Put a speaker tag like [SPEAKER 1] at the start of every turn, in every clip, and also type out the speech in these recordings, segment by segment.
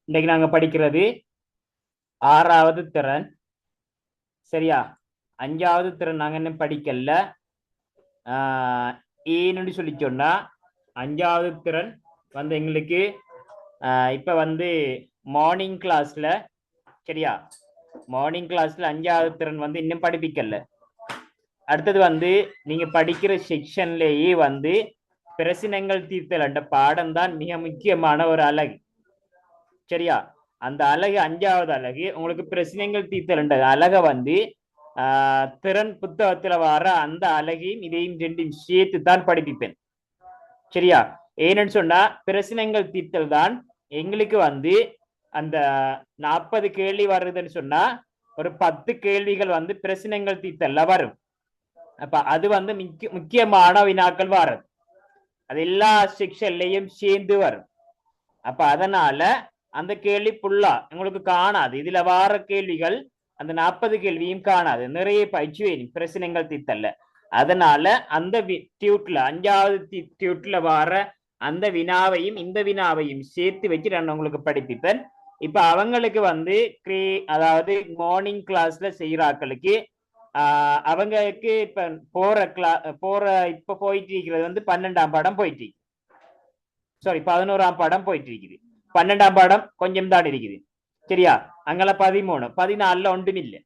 [SPEAKER 1] இன்னைக்கு நாங்க படிக்கிறது 6வது திறன். சரியா? 5வது திறன் நாங்க என்ன படிக்கல. ஏன்னு சொல்லி சொன்னா 5வது திறன் வந்து எங்களுக்கு இப்ப வந்து மார்னிங் கிளாஸ்ல, சரியா, மார்னிங் கிளாஸ்ல 5வது திறன் வந்து இன்னும் படிப்பிக்கல. அடுத்தது வந்து நீங்க படிக்கிற செக்ஷன்லேயே வந்து பிரசினங்கள் தீர்த்தல் என்ற பாடம் தான் மிக முக்கியமான ஒரு அலகு. சரியா? அந்த அலகு 5வது அலகு உங்களுக்கு பிரச்சனைகள் தீர்த்தல் என்ற அலகை வந்து திறன் புத்தகத்துல வர அந்த அலகையும் இதையும் ரெண்டையும் சேர்த்து தான் படிப்பிப்பேன். சரியா? ஏன்னு சொன்னா பிரச்சனைகள் தீர்த்தல் தான் எங்களுக்கு வந்து அந்த 40 கேள்வி வருதுன்னு சொன்னா ஒரு 10 கேள்விகள் வந்து பிரச்சனைகள் தீர்த்தல்ல வரும். அப்ப அது வந்து முக்கியமான வினாக்கள் வரும். அது எல்லா செக்ஷன்லயும் சேர்ந்து வரும். அப்ப அதனால அந்த கேள்வி புல்லா உங்களுக்கு காணாது. இதுல வார கேள்விகள் அந்த 40 கேள்வியும் காணாது. நிறைய பயிற்சி வேணும் பிரச்சனைகள் தீர்த்தல்ல. அதனால அந்த டியூட்ல 5வது டியூட்ல வார அந்த வினாவையும் இந்த வினாவையும் சேர்த்து வச்சு நான் உங்களுக்கு படிப்பிப்பேன். இப்ப அவங்களுக்கு வந்து அதாவது மார்னிங் கிளாஸ்ல செய்யறாக்களுக்கு அவங்களுக்கு இப்ப இப்ப போயிட்டு இருக்கிறது வந்து 12ஆம் பாடம் போயிட்டு, சாரி 11ஆம் பாடம் போயிட்டு இருக்குது. 12ஆம் பாடம் கொஞ்சம் தான் இருக்குது. சரியா? அங்கெல்லாம் 13 14 ஒன்றும் இல்லை.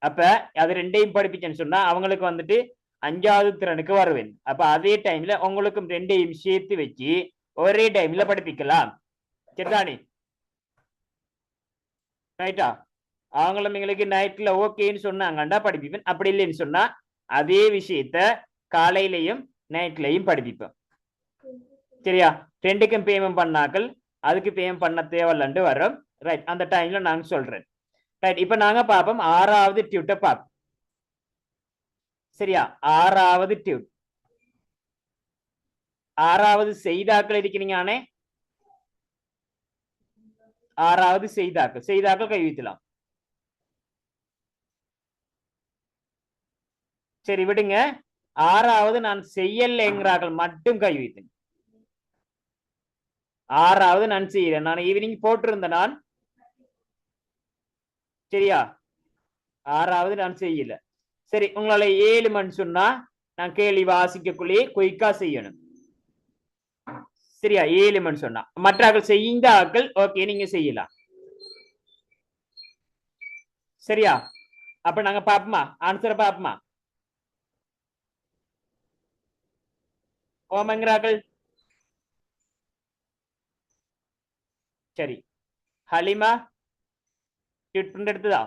[SPEAKER 1] அப்ப அது ரெண்டையும் படிப்பிச்சேன்னு சொன்னா அவங்களுக்கு வந்துட்டு 5வது திறனுக்கு வருவேன். அப்ப அதே டைம்ல உங்களுக்கும் ரெண்டையும் சேர்த்து வச்சு ஒரே டைம்ல படிப்பிக்கலாம். சரிதானே? ரைட்டா? அவங்களும் எங்களுக்கு நைட்ல ஓகேன்னு சொன்னாங்கண்டா படிப்பிப்பேன். அப்படி இல்லைன்னு சொன்னா அதே விஷயத்த காலையிலையும் நைட்லையும் படிப்பிப்பேன். சரியா? ரெண்டுக்கும் பேமெண்ட் பண்ணாக்கள் அதுக்கு பேமெண்ட் பண்ண தேவையில்லண்டு வரும். ரைட், அந்த டைம்ல நாங்க சொல்றேன். ரைட், இப்ப நாங்க பார்ப்போம் 6வது டியூட்டை பார்ப்போம். சரியா? 6வது டியூட். 6வது செய்தாக்கள் இருக்கிறீங்களானே? 6வது செய்தாக்கள் கை வைக்கலாம். சரி விடுங்க. 6வது நான் செய்யலைங்கிறார்கள் மட்டும் கை வைத்துங்க. 6வது நான் செய்யறேன். நான் ஈவினிங் போட்டிருந்தேன் நான். சரியா? 6வது நான் செய்யல. சரி, உங்களால 7 மணி சொன்னா நான் கேள்வி வாசிக்கக்குள்ளேயே குயிக்கா செய்யணும். சரியா? 7 மணி சொன்னா மற்றாக்கள் செய்த ஆக்கள் ஓகே நீங்க செய்யலாம். சரியா? அப்ப நாங்க பாப்போமா? ஆன்சரை பாப்போமா? ஓமங்கிறாக்கள். சரி, ஹலிமா ட்வீட் பண்ணி எடுத்ததா?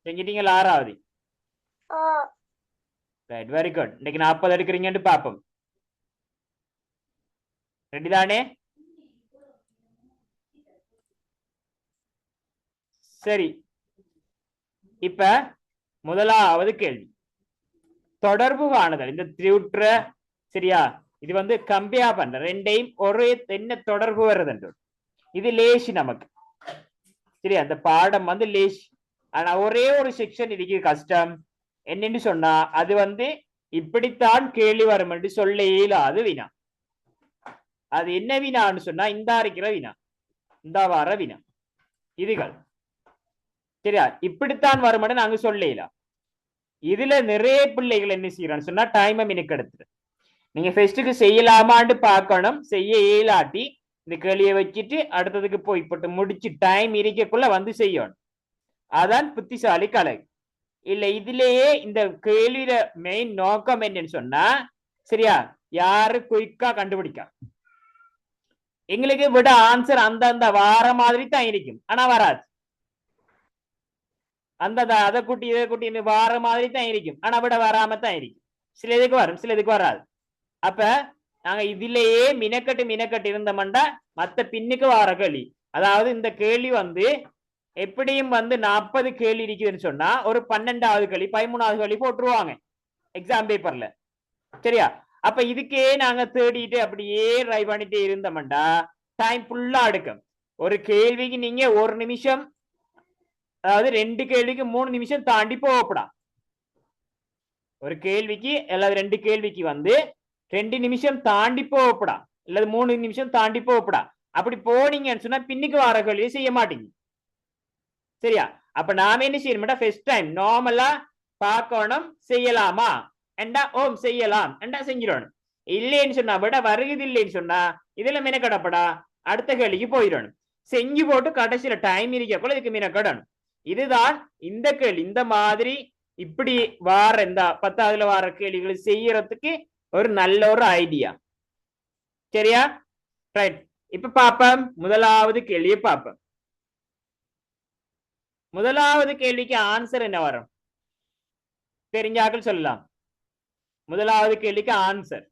[SPEAKER 1] செஞ்சிட்டீங்களா 6வது? Right, very good. இன்னைக்கு 40 எடுக்கிறீங்கன்னு பாப்போம். ரெடி தானே? சரி, இப்ப முதலாவது கேள்வி தொடர்பு காணுதல். இந்த தியூட்ர, சரியா, இது வந்து கம்பேர் பண்ற ரெண்டையும் ஒரே என்ன தொடர்பு வருது. இது லேசி நமக்கு. சரியா? அந்த பாடம் வந்து லேசி. ஆனா ஒரே ஒரு செக்ஷன் இதுக்கு கஷ்டம். என்னன்னு சொன்னா அது வந்து இப்படித்தான் கேள்வி வரும் என்று சொல்ல இயலாது வினா. அது என்ன வினான்னு சொன்னா இந்த இருக்கிற வினா, இந்த வார வினா இதுகள். சரியா? இப்படித்தான் வரும் நாங்க சொல்லலாம். இதுல நிறைய பிள்ளைகள் என்ன செய்யறான்னு சொன்னா டைமை மினுக்கெடுத்துரு. நீங்க ஃபெஸ்ட்டுக்கு செய்யலாமான்னு பார்க்கணும். செய்ய இயலாட்டி இந்த கேள்வியை வச்சுட்டு அடுத்ததுக்கு போய்பட்டு முடிச்சு டைம் இருக்கக்குள்ள வந்து செய்யணும். அதான் புத்திசாலி கலை. இல்ல இதுலயே இந்த கேள்வியில மெயின் நோக்கம் என்னன்னு சொன்னா, சரியா, யாரு குயிக்கா கண்டுபிடிக்க. எங்களுக்கு விட ஆன்சர் அந்த வார மாதிரி தான் இருக்கும், ஆனா வராது. அந்த அதை கூட்டி இதை கூட்டி வார மாதிரி தான் இருக்கும், ஆனா விட வராம தான் இருக்கும். சில இதுக்கு வரும், சில இதுக்கு வராது. அப்ப நாங்க இதுலயே மினக்கட்டு இருந்தோம்டா மத்த பின்னுக்கு வார கேள்வி, அதாவது இந்த கேள்வி வந்து எப்படியும் வந்து 40 கேள்வி இருக்குதுன்னு சொன்னா ஒரு 12வது கேள்வி 13வது கேள்வி போட்டுருவாங்க எக்ஸாம் பேப்பர்ல. சரியா? அப்ப இதுக்கே நாங்க தேடிட்டு அப்படியே ட்ரை பண்ணிட்டே இருந்தோம்டா டைம் ஃபுல்லா எடுக்கும். ஒரு கேள்விக்கு நீங்க 1 நிமிஷம் அதாவது 2 கேள்விக்கு 3 நிமிஷம் தாண்டி போகப்படா. ஒரு கேள்விக்கு அல்லது 2 கேள்விக்கு வந்து 2 நிமிஷம் தாண்டி போகப்படா, இல்லது 3 நிமிஷம் தாண்டி போகப்படா. அப்படி போனீங்கன்னு சொன்னா பின்னுக்கு வர கேள்வியை செய்ய மாட்டீங்க. சரியா? அப்ப நாம என்ன செய்யணும்டா, ஃபர்ஸ்ட் டைம் நார்மலா பார்க்கணும், செய்யலாமா என்றா ஓம் செய்யலாம் என்றா செஞ்சிடணும். இல்லைன்னு சொன்னா விட வருகுது இல்லைன்னு சொன்னா இதுல மெனக்கடப்படா, அடுத்த கேள்விக்கு போயிடணும். செஞ்சு போட்டு கடைசியில டைம் இருக்கக்குள்ள இதுக்கு மெனக்கடணும். இதுதான் இந்த கேள்வி. இந்த மாதிரி இப்படி வார இந்த 10ஆவதுல வார கேள்விகளை செய்யறதுக்கு ஒரு நல்ல ஒரு ஐடியா. சரியா? ரைட். இப்ப பாப்போம் முதலாவது கேள்வியை பாப்போம். முதலாவது கேள்விக்கு ஆன்சர் என்ன வரும்? தெரிஞ்சாக்கள் சொல்லலாம். முதலாவது கேள்விக்கு ஆன்சர்,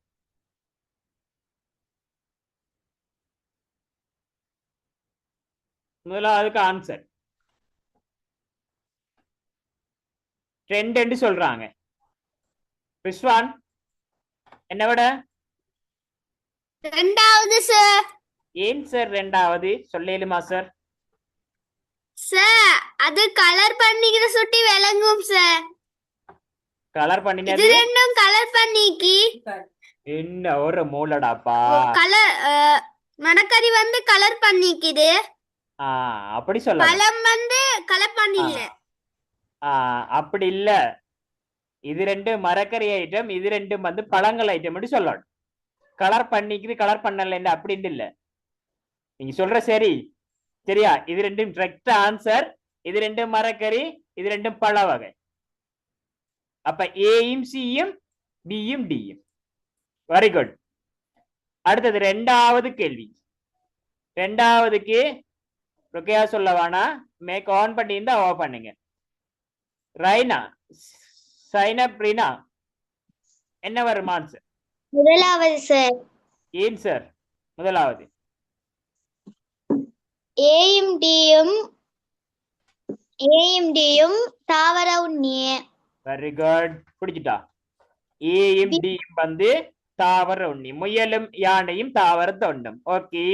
[SPEAKER 1] முதலாவதுக்கு ஆன்சர் 2 சொல்றாங்க. ரிஸ்வான் என்ன விட?
[SPEAKER 2] ரெண்டாவது சார்.
[SPEAKER 1] ஏன் சார் ரெண்டாவது சொல்லலுமா சார்?
[SPEAKER 2] சார் அது கலர் பண்ணிக்கிற சுட்டி விளங்கும் சார்.
[SPEAKER 1] கலர் பண்ணினது
[SPEAKER 2] இது ரெண்டும் கலர் பண்ணிக்கி
[SPEAKER 1] என்ன ஒரு மூலடாப்பா.
[SPEAKER 2] கலர் மணக்கறி வந்து கலர் பண்ணிக்குது,
[SPEAKER 1] அப்படி சொல்ல
[SPEAKER 2] பழம் வந்து கலர் பண்ணில்ல.
[SPEAKER 1] அப்படி இல்ல, இது ரெண்டும் மரக்கறி ஐட்டம், இது ரெண்டும் வந்து பழங்கள் ஐட்டம் சொல்லணும். கலர் பண்ணிக்குது கலர் பண்ணல அப்படின்னு இல்ல. நீங்க சொல்ற சரி. சரியா? இது ரெண்டும் கரெக்ட் ஆன்சர். இது ரெண்டும் மரக்கறி, இது ரெண்டும் பழ வகை. அப்ப ஏயும் சியும் பியும் டியும். Very good. அடுத்தது ரெண்டாவது கேள்வி. ரெண்டாவதுக்கு ருக்கையா சொல்ல வேணா, மேக் ஆன் பண்ணியிருந்தா ஆஃப் பண்ணுங்க. ரைனா, சைனப் ரீனா என்ன வரும் ஆன்சர்?
[SPEAKER 2] முதலாவது சார்.
[SPEAKER 1] ஏன் சார் முதலாவது?
[SPEAKER 2] ஏயும் டியும் தாவர உண்ணியே.
[SPEAKER 1] Very good. பிடிச்சிட்டா? ஏயும் டியும் வந்து தாவர உண்ணி. முயலும் யானையும் தாவர தொண்டும். ஓகே.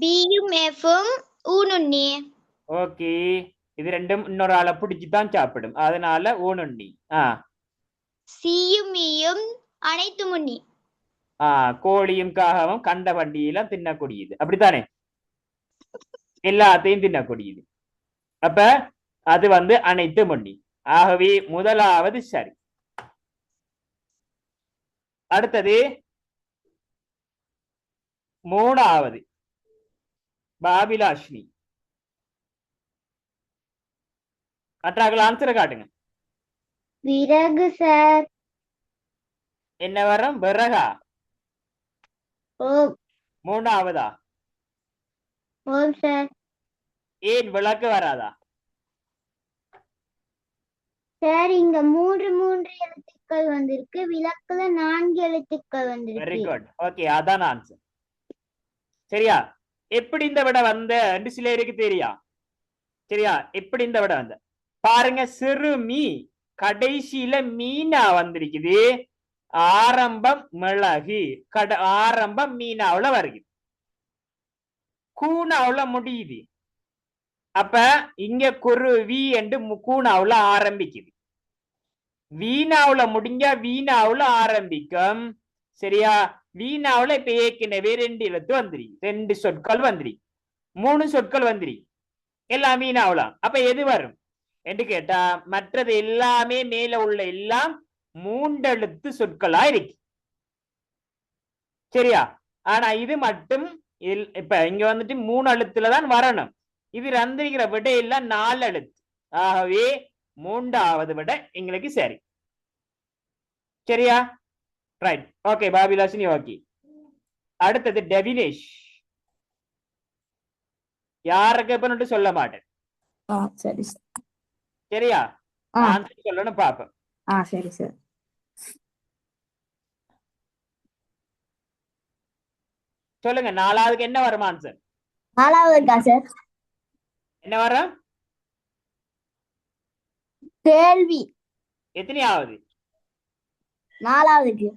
[SPEAKER 2] பியும் எஃப்பும் ஊனுண்ணி.
[SPEAKER 1] ஓகே. இது ரெண்டும் இன்னொரு ஆளை பிடிச்சுதான் சாப்பிடும், அதனால ஊனுண்ணி.
[SPEAKER 2] சியும் ஈயும் அனைத்து முன்னி.
[SPEAKER 1] கோழியும் காகவும் கண்ட வண்டியெல்லாம் தின்னக்கூடியது, அப்படித்தானே? எல்லாத்தையும் தின்னக்கூடியது. அப்ப அது வந்து அனைத்து முன்னி. ஆகவே முதலாவது சரி. அடுத்தது மூணாவது பாபிலாஷினி. மற்றாக்கள் ஆன்சரை காட்டுங்க.
[SPEAKER 2] விறகு சார்.
[SPEAKER 1] என்ன வரும்? விறகா?
[SPEAKER 2] ஓம்.
[SPEAKER 1] மூணாவதா?
[SPEAKER 2] ஓம் சார்.
[SPEAKER 1] ஏன் விளக்கு வராதா?
[SPEAKER 2] சார் இங்க 3 எழுத்துக்கள் வந்திருக்கு, விளக்குல 4 எழுத்துக்கள் வந்திருக்கு.
[SPEAKER 1] Very good. ஓகே, அதான் ஆன்சர். சரியா? எப்படி இந்த விட வந்த என்று சிலருக்கு தெரியா? சரியா? எப்படி இந்த விட வந்த பாருங்க. சிறுமி கடைசியில மீனா வந்திருக்குது, ஆரம்பம் மிளகு, ஆரம்பம் மீனாவுல வருது, கூனாவுல முடியுது. அப்ப இங்க குருவி என்று கூனாவுல ஆரம்பிக்குது, வீணாவுல முடிஞ்சா வீணாவுல ஆரம்பிக்கும். சரியா? வீணாவுல இப்ப ஏற்கனவே 2 எழுத்து வந்துரு, 2 சொற்கள் வந்துரு, 3 சொற்கள் வந்துரு, எல்லாம் வீணாவுலாம். அப்ப எது வரும் என்று கேட்டா மற்றது எல்லாமே மேல உள்ள எல்லாம் 3 எழுத்து சொற்களா இருக்கு. சரியா? ஆனா இது மட்டும் இப்ப இங்க வந்துட்டு 3 எழுத்துலதான் வரணும். இது வந்திருக்கிற விட எல்லாம் 4 எழுத்து. ஆகவே மூன்றாவது விட எங்களுக்கு சரி. சரியா? ரைட். ஓகே பாபிலாசினி. ஓகே. அடுத்தது டெவினேஷ். யாருக்கு இப்ப சொல்ல மாட்டேன்.
[SPEAKER 3] சரி.
[SPEAKER 1] சரியா? ஆன்சர் சொல்லணும் பாப்போம்.
[SPEAKER 3] சரி சார்.
[SPEAKER 1] சொல்லுங்க. 4ஆவதுக்கு என்ன வரும் ஆன்சர்?
[SPEAKER 3] 4ஆவதுக்கா சார்?
[SPEAKER 1] என்ன வரும்?
[SPEAKER 3] கேள்வி.
[SPEAKER 1] எத்தனையாவது?
[SPEAKER 3] 4ஆவதுக்கு.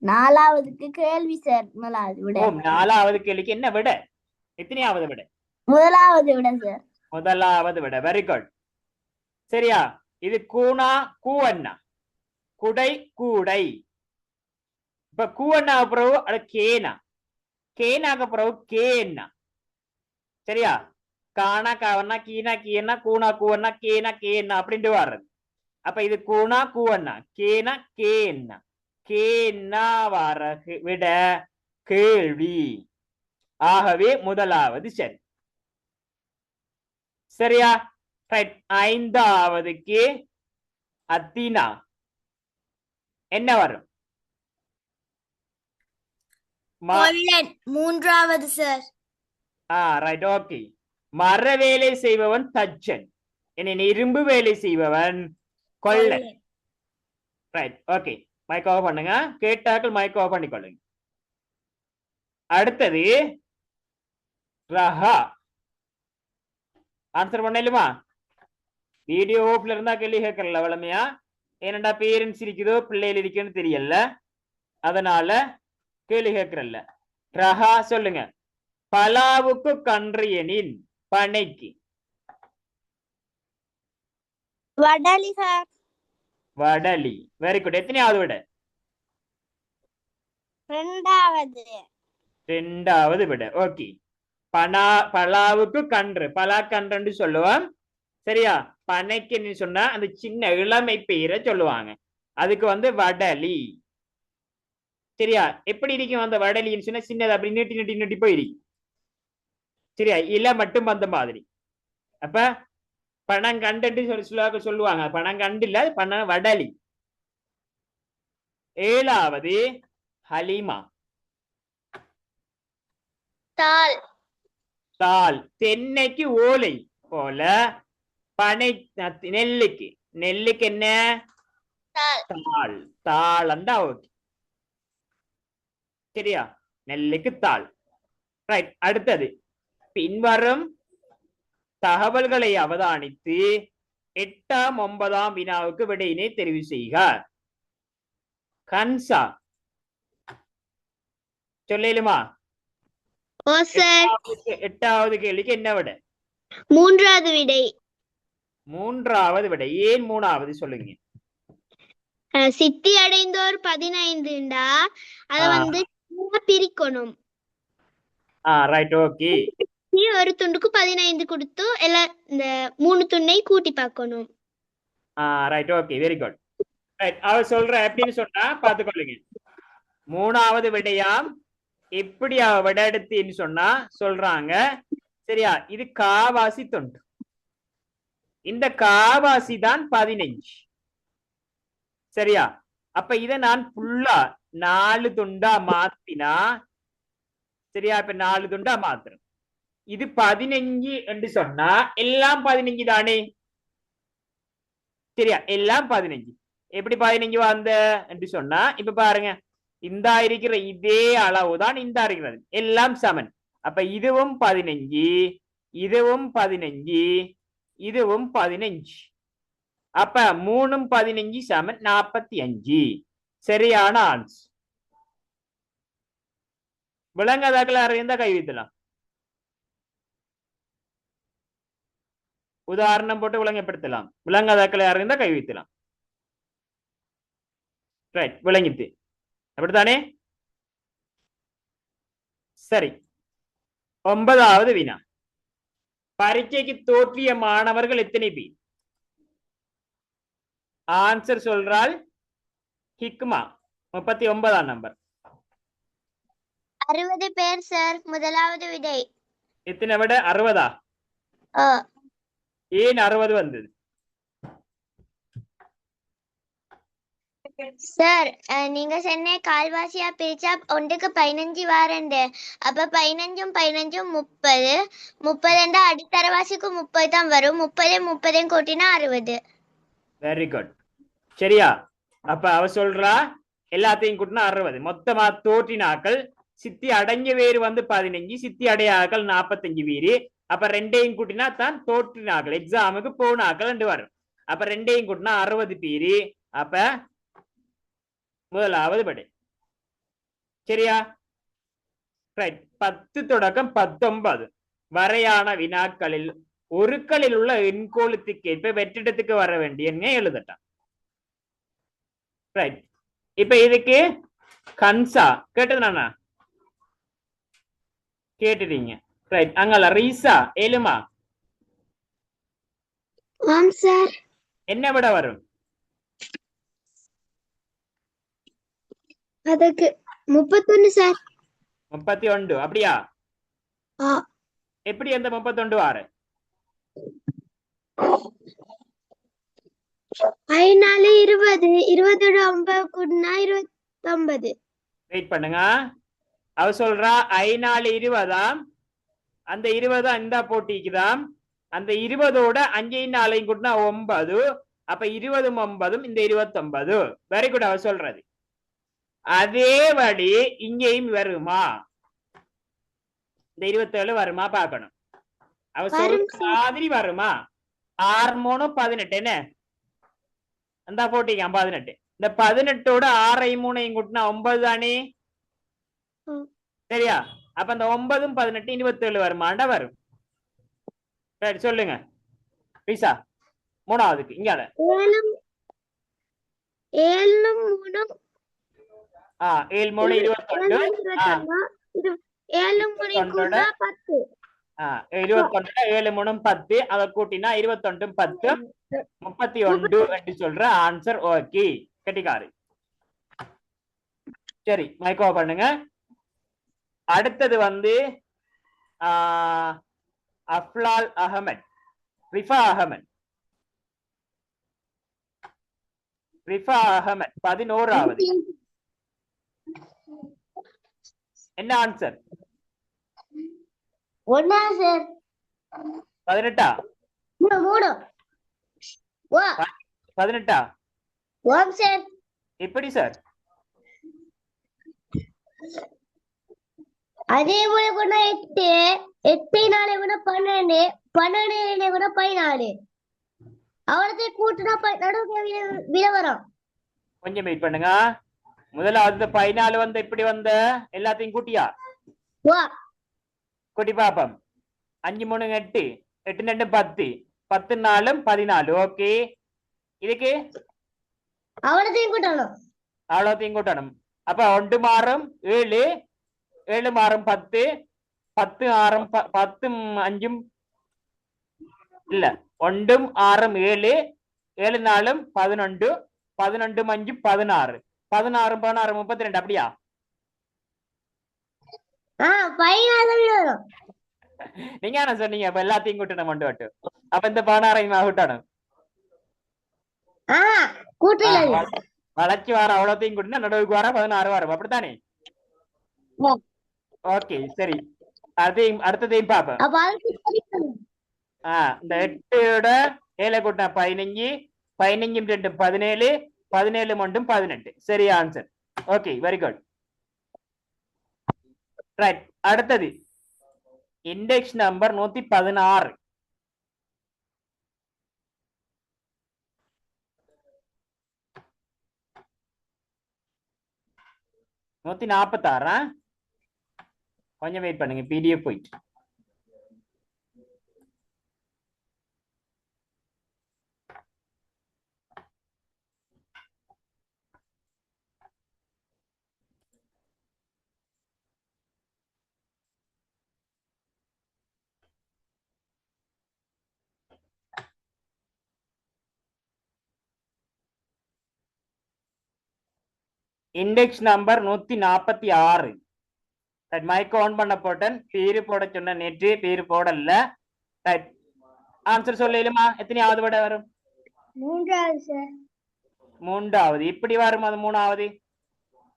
[SPEAKER 3] 4ஆவதுக்கு கேள்வி சார். 4ஆவது விட.
[SPEAKER 1] 4ஆவது கேள்விக்கு என்ன விட? எத்தனையாவது விட?
[SPEAKER 3] முதலாவது விட சார்.
[SPEAKER 1] முதலாவது விட. Very good. சரியா? இது கூனா கூவண்ணா, குடை கூடை. இப்ப கூவண்ணா பிறகு அது கேனா, கேனாக்கு பிறகு கேன்னா. சரியா? காணா காவண்ணா, கீனா கீயன்னா, கூனா கூவண்ணா, கேனா கேன்னா அப்படின்ட்டு வர்றது. அப்ப இது கூனா கூவண்ணா, கேனா கேன்னா, கேன்னா வர விட கேள்வி. ஆகவே முதலாவது சரி. சரியா? ரைட். ஐந்தாவதுக்கு அத்தினா என்ன வரும்?
[SPEAKER 4] கொல்லன் மூன்றாவது சார்.
[SPEAKER 1] Right, okay. மர வேலை செய்பவன் தச்சன், என்ன இரும்பு வேலை செய்பவன் கொள்ளன். Right, okay. மைக் ஆஃப் பண்ணுங்க. கேட்டாக்கள் மைக் ஆஃப் பண்ணிக்கொள்ளுங்க. அடுத்தது ரஹா. ஆன்சர் பண்ணலுமா? வீடியோ ஓப்ல இருந்தா கேள்வி கேட்கல வளமையா. ஏனண்டா பேரண்ட்ஸ் இருக்குதோ பிள்ளைகள் இருக்குன்னு தெரியல, அதனால கேள்வி கேட்கறல்ல. ரஹா சொல்லுங்க. பலாவுக்கு கன்று எனின் பனைக்கு.
[SPEAKER 4] வடலி சார்.
[SPEAKER 1] வடலி. Very good. எத்தனையாவது விட?
[SPEAKER 4] இரண்டாவது.
[SPEAKER 1] ரெண்டாவது விட. ஓகே. பலாவுக்கு கன்று, பலா கன்றுன்னு சொல்லுவோம். சரியா? பனைக்கு சொன்னா அந்த சின்ன இளமை பெயரை சொல்லுவாங்க, அதுக்கு வந்து வடலி. சரியா? எப்படி இருக்கும் அந்த வடலின்னு சொன்னா? சின்னது அப்படி நீட்டி நீட்டி நீட்டி போயிருக்கும். சரியா? இலை மட்டும் அந்த மாதிரி. அப்ப பனங்கண்டு சொல்லுவாங்க. பனங்கண்டு இல்ல, பன வடலி. ஏழாவது ஹலீமா.
[SPEAKER 4] தால்.
[SPEAKER 1] தால். தென்னைக்கு ஓலை போல பனை நெல்லுக்கு, நெல்லுக்கு என்ன? தாள். தாள் அந்த ஓகே. சரியா? நெல்லுக்கு தாள். ரைட். அடுத்தது பின்வரும் தகவல்களை அவதானித்து 8ஆம் 9ஆம் வினாவுக்கு விடையினை தெரிவு செய்க. கன்சா சொல்லுமா? எட்டாவது கேள்விக்கு என்ன விட?
[SPEAKER 4] மூன்றாவது விடை.
[SPEAKER 1] மூன்றாவது விடை. ஏன் மூணாவது சொல்லுங்க.
[SPEAKER 4] சித்தி அடைந்தோர் 15ண்டா அத வந்து பிரிக்கணும்.
[SPEAKER 1] Right, okay.
[SPEAKER 4] ஒரு துண்டுக்கு 15 கொடுத்து எல்லாம் இந்த 3 துண்டை கூட்டி பார்க்கணும்.
[SPEAKER 1] Right, okay. Very good. Right. அவ சொல்ற எப்படின்னு சொன்னா பாத்துக்கொள்ளுங்க. மூணாவது விடையாம் எப்படி அவ விட எடுத்துன்னு சொன்னா சொல்றாங்க. சரியா? இது காவாசி தொண்டு. இந்த காவாசி தான் 15. சரியா? அப்ப இத நான் ஃபுல்லா 4 துண்டா மாத்தினா, சரியா? இப்ப 4 துண்டா மாத்துறேன். இது 15 என்று சொன்னா எல்லாம் 15 தானே? சரியா? எல்லாம் 15. எப்படி 15 வந்த என்று சொன்னா, இப்ப பாருங்க, இந்த இருக்கிற இதே அளவுதான் இந்த இருக்கிறது, எல்லாம் சமன். அப்ப இதுவும் 15, இதுவும் 15, இதுவும் 15. அப்ப 3 15 சமன் 45. சரியான ஆன்சர். விளங்காதாக்கள் இருந்தா கை வைத்தலாம். உதாரணம் போட்டு விளங்கப்படுத்தலாம். விளங்காதாக்கள் இருந்தா கை வைத்தலாம். ரைட், விளங்கிட்டு அப்படித்தானே? சரி. 9வது வினா. பரீட்சைக்கு தோற்றிய மாணவர்கள் எத்தனை பேர்? Answer சொல்றால் Hikma 39ஆம் number.
[SPEAKER 4] 60 பேர் சார். முதலாவது விடை.
[SPEAKER 1] எத்தனை விட? 60ஆ? ஏன் 60 வந்தது?
[SPEAKER 4] சார் நீங்க சொன்ன கால்வாசியா பிரிச்சா ஒன்றுக்கு 15 வாரண்டு. அப்ப 15ம் 15ம் 30. 30 அடுத்தரவாசிக்கு 30 தான் வரும். 30 கூட்டினா 60.
[SPEAKER 1] Very good. சரியா? அப்ப அவ சொல்றா எல்லாத்தையும் கூட்டினா 60. மொத்தமா தோற்றினாக்கள் சித்தி அடங்கிய வேறு வந்து 15, சித்தி அடையாக்கள் 45 பேரு. அப்ப ரெண்டையும் கூட்டினா தான் தோற்றினாக்கள், எக்ஸாமுக்கு போனாக்கள் என்று வரும். அப்ப ரெண்டையும் கூட்டினா 60 பேரு. அப்ப முதலாவது படை. சரியா? ரைட் 10 தொடக்கம் 19 வரையான வினாக்களில் ஒருக்களில் உள்ள எண்கோளத்துக்கு ஏற்ப வெற்றிடத்துக்கு வர வேண்டிய எண்ணை எழுதட்டான். ரைட் இப்ப இதுக்கு கன்சா கேட்டது நானா கேட்டுட்டீங்க. ரைட் அங்கல ரீசா ஏழுமா
[SPEAKER 2] ஆம் சார்.
[SPEAKER 1] என்ன விட வரும்?
[SPEAKER 2] அதுக்கு 31 சார்.
[SPEAKER 1] 31 அப்படியா?
[SPEAKER 2] ஆ.
[SPEAKER 1] எப்படி அந்த 31 வாரு?
[SPEAKER 2] 5 4 20 20 9 கூட்டினா 29.
[SPEAKER 1] வெயிட் பண்ணுங்க. அவ சொல்றா 5 4 20 அந்த 20 இந்த போட்டிக்குதாம். அந்த 20ஓட 5 4 கூட்டினா 9. அப்ப 20 9 இந்த 29. வெரி குட் அவ சொல்றது. அதே வழி இங்கேயும் வருமா? இந்த 27 வருமா பார்க்கணும். அவ சொல்ற மாதிரி வருமா? 6 3 18 என்ன அந்த போட்டிக்காம் 18. இந்த 18ஓட 6 3 கூட்டினா 9 தானே சரியா? அப்ப அந்த 9 18 27 வருமாண்டா வரும். சரி சொல்லுங்க ரீசா. மூணாவதுக்கு இங்க
[SPEAKER 2] 7 7 3
[SPEAKER 1] 7 3 21
[SPEAKER 2] 7 3 கூட்டினா 10.
[SPEAKER 1] 21 7 3 10 அத கூட்டினா 21 10 31 என்று சொல்ற ஆன்சர். ஓகே கெட்டிக்காரு. சரி மைக்கோ பண்ணுங்க. அடுத்தது வந்து அஃப்லால் அகமது ரிஃபா அகமது 11வது என்ன ஆன்சர்?
[SPEAKER 3] 1 சார்.
[SPEAKER 1] 18
[SPEAKER 3] 3
[SPEAKER 1] 18
[SPEAKER 3] 1 சார்.
[SPEAKER 1] எப்படி சார்?
[SPEAKER 3] அதே போல கூட 8 8 4 கூட 12 12 2 கூட 14 அவரது கூட்டினா நடுவுல விட வரும்.
[SPEAKER 1] கொஞ்சம் வெயிட் பண்ணுங்க. முதலாவது 14 வந்து எப்படி வந்த எல்லாத்தையும் கூட்டியா கூட்டி பாப்போம். 5 3 8 8 2 10 10 4 14. ஓகே இதுக்கு
[SPEAKER 3] அவரதையும் கூட்டணும்.
[SPEAKER 1] அவ்வளோத்தையும் கூட்டணும். அப்ப 1 மாறும் 7 7 மாறும் 10 10 6 10 5 இல்ல 1 6 7 7 4 11 11 5 16 16 16 32 அப்படியா?
[SPEAKER 3] 14 வரும்.
[SPEAKER 1] நீங்க என்ன சொன்னீங்க? அப்ப எல்லாத்தையும் கூட்டணும் கொண்டு வட்டு. அப்ப இந்த 16 கூட்டணும்.
[SPEAKER 3] கூட்டல
[SPEAKER 1] வளர்ச்சி வார அவ்வளோத்தையும் கூட்டினா நடுவுக்கு வர 16 வரும் அப்படித்தானே? ஓகே சரி அதையும் அடுத்ததையும் பாப்போம். இந்த 8ஓட 7 கூட்டினா 15 15 2 17 17 மட்டும் 18. சரி answer. Okay very good. Right அடுத்தது இண்டெக்ஸ் நம்பர் 116 146. கொஞ்சம் வெயிட் பண்ணுங்க பிடிஎஃப் போயிட்டு. Index number 146. மைக் ஆன் பண்ண போட்டேன். பேரு போட சொன்ன நேற்று பேரு போடல. ஆன்சர் சொல்லலுமா? எத்தனையாவது விட வரும்?
[SPEAKER 2] 3வது சார்.
[SPEAKER 1] 3வது. இப்படி வரும் அது 3வது.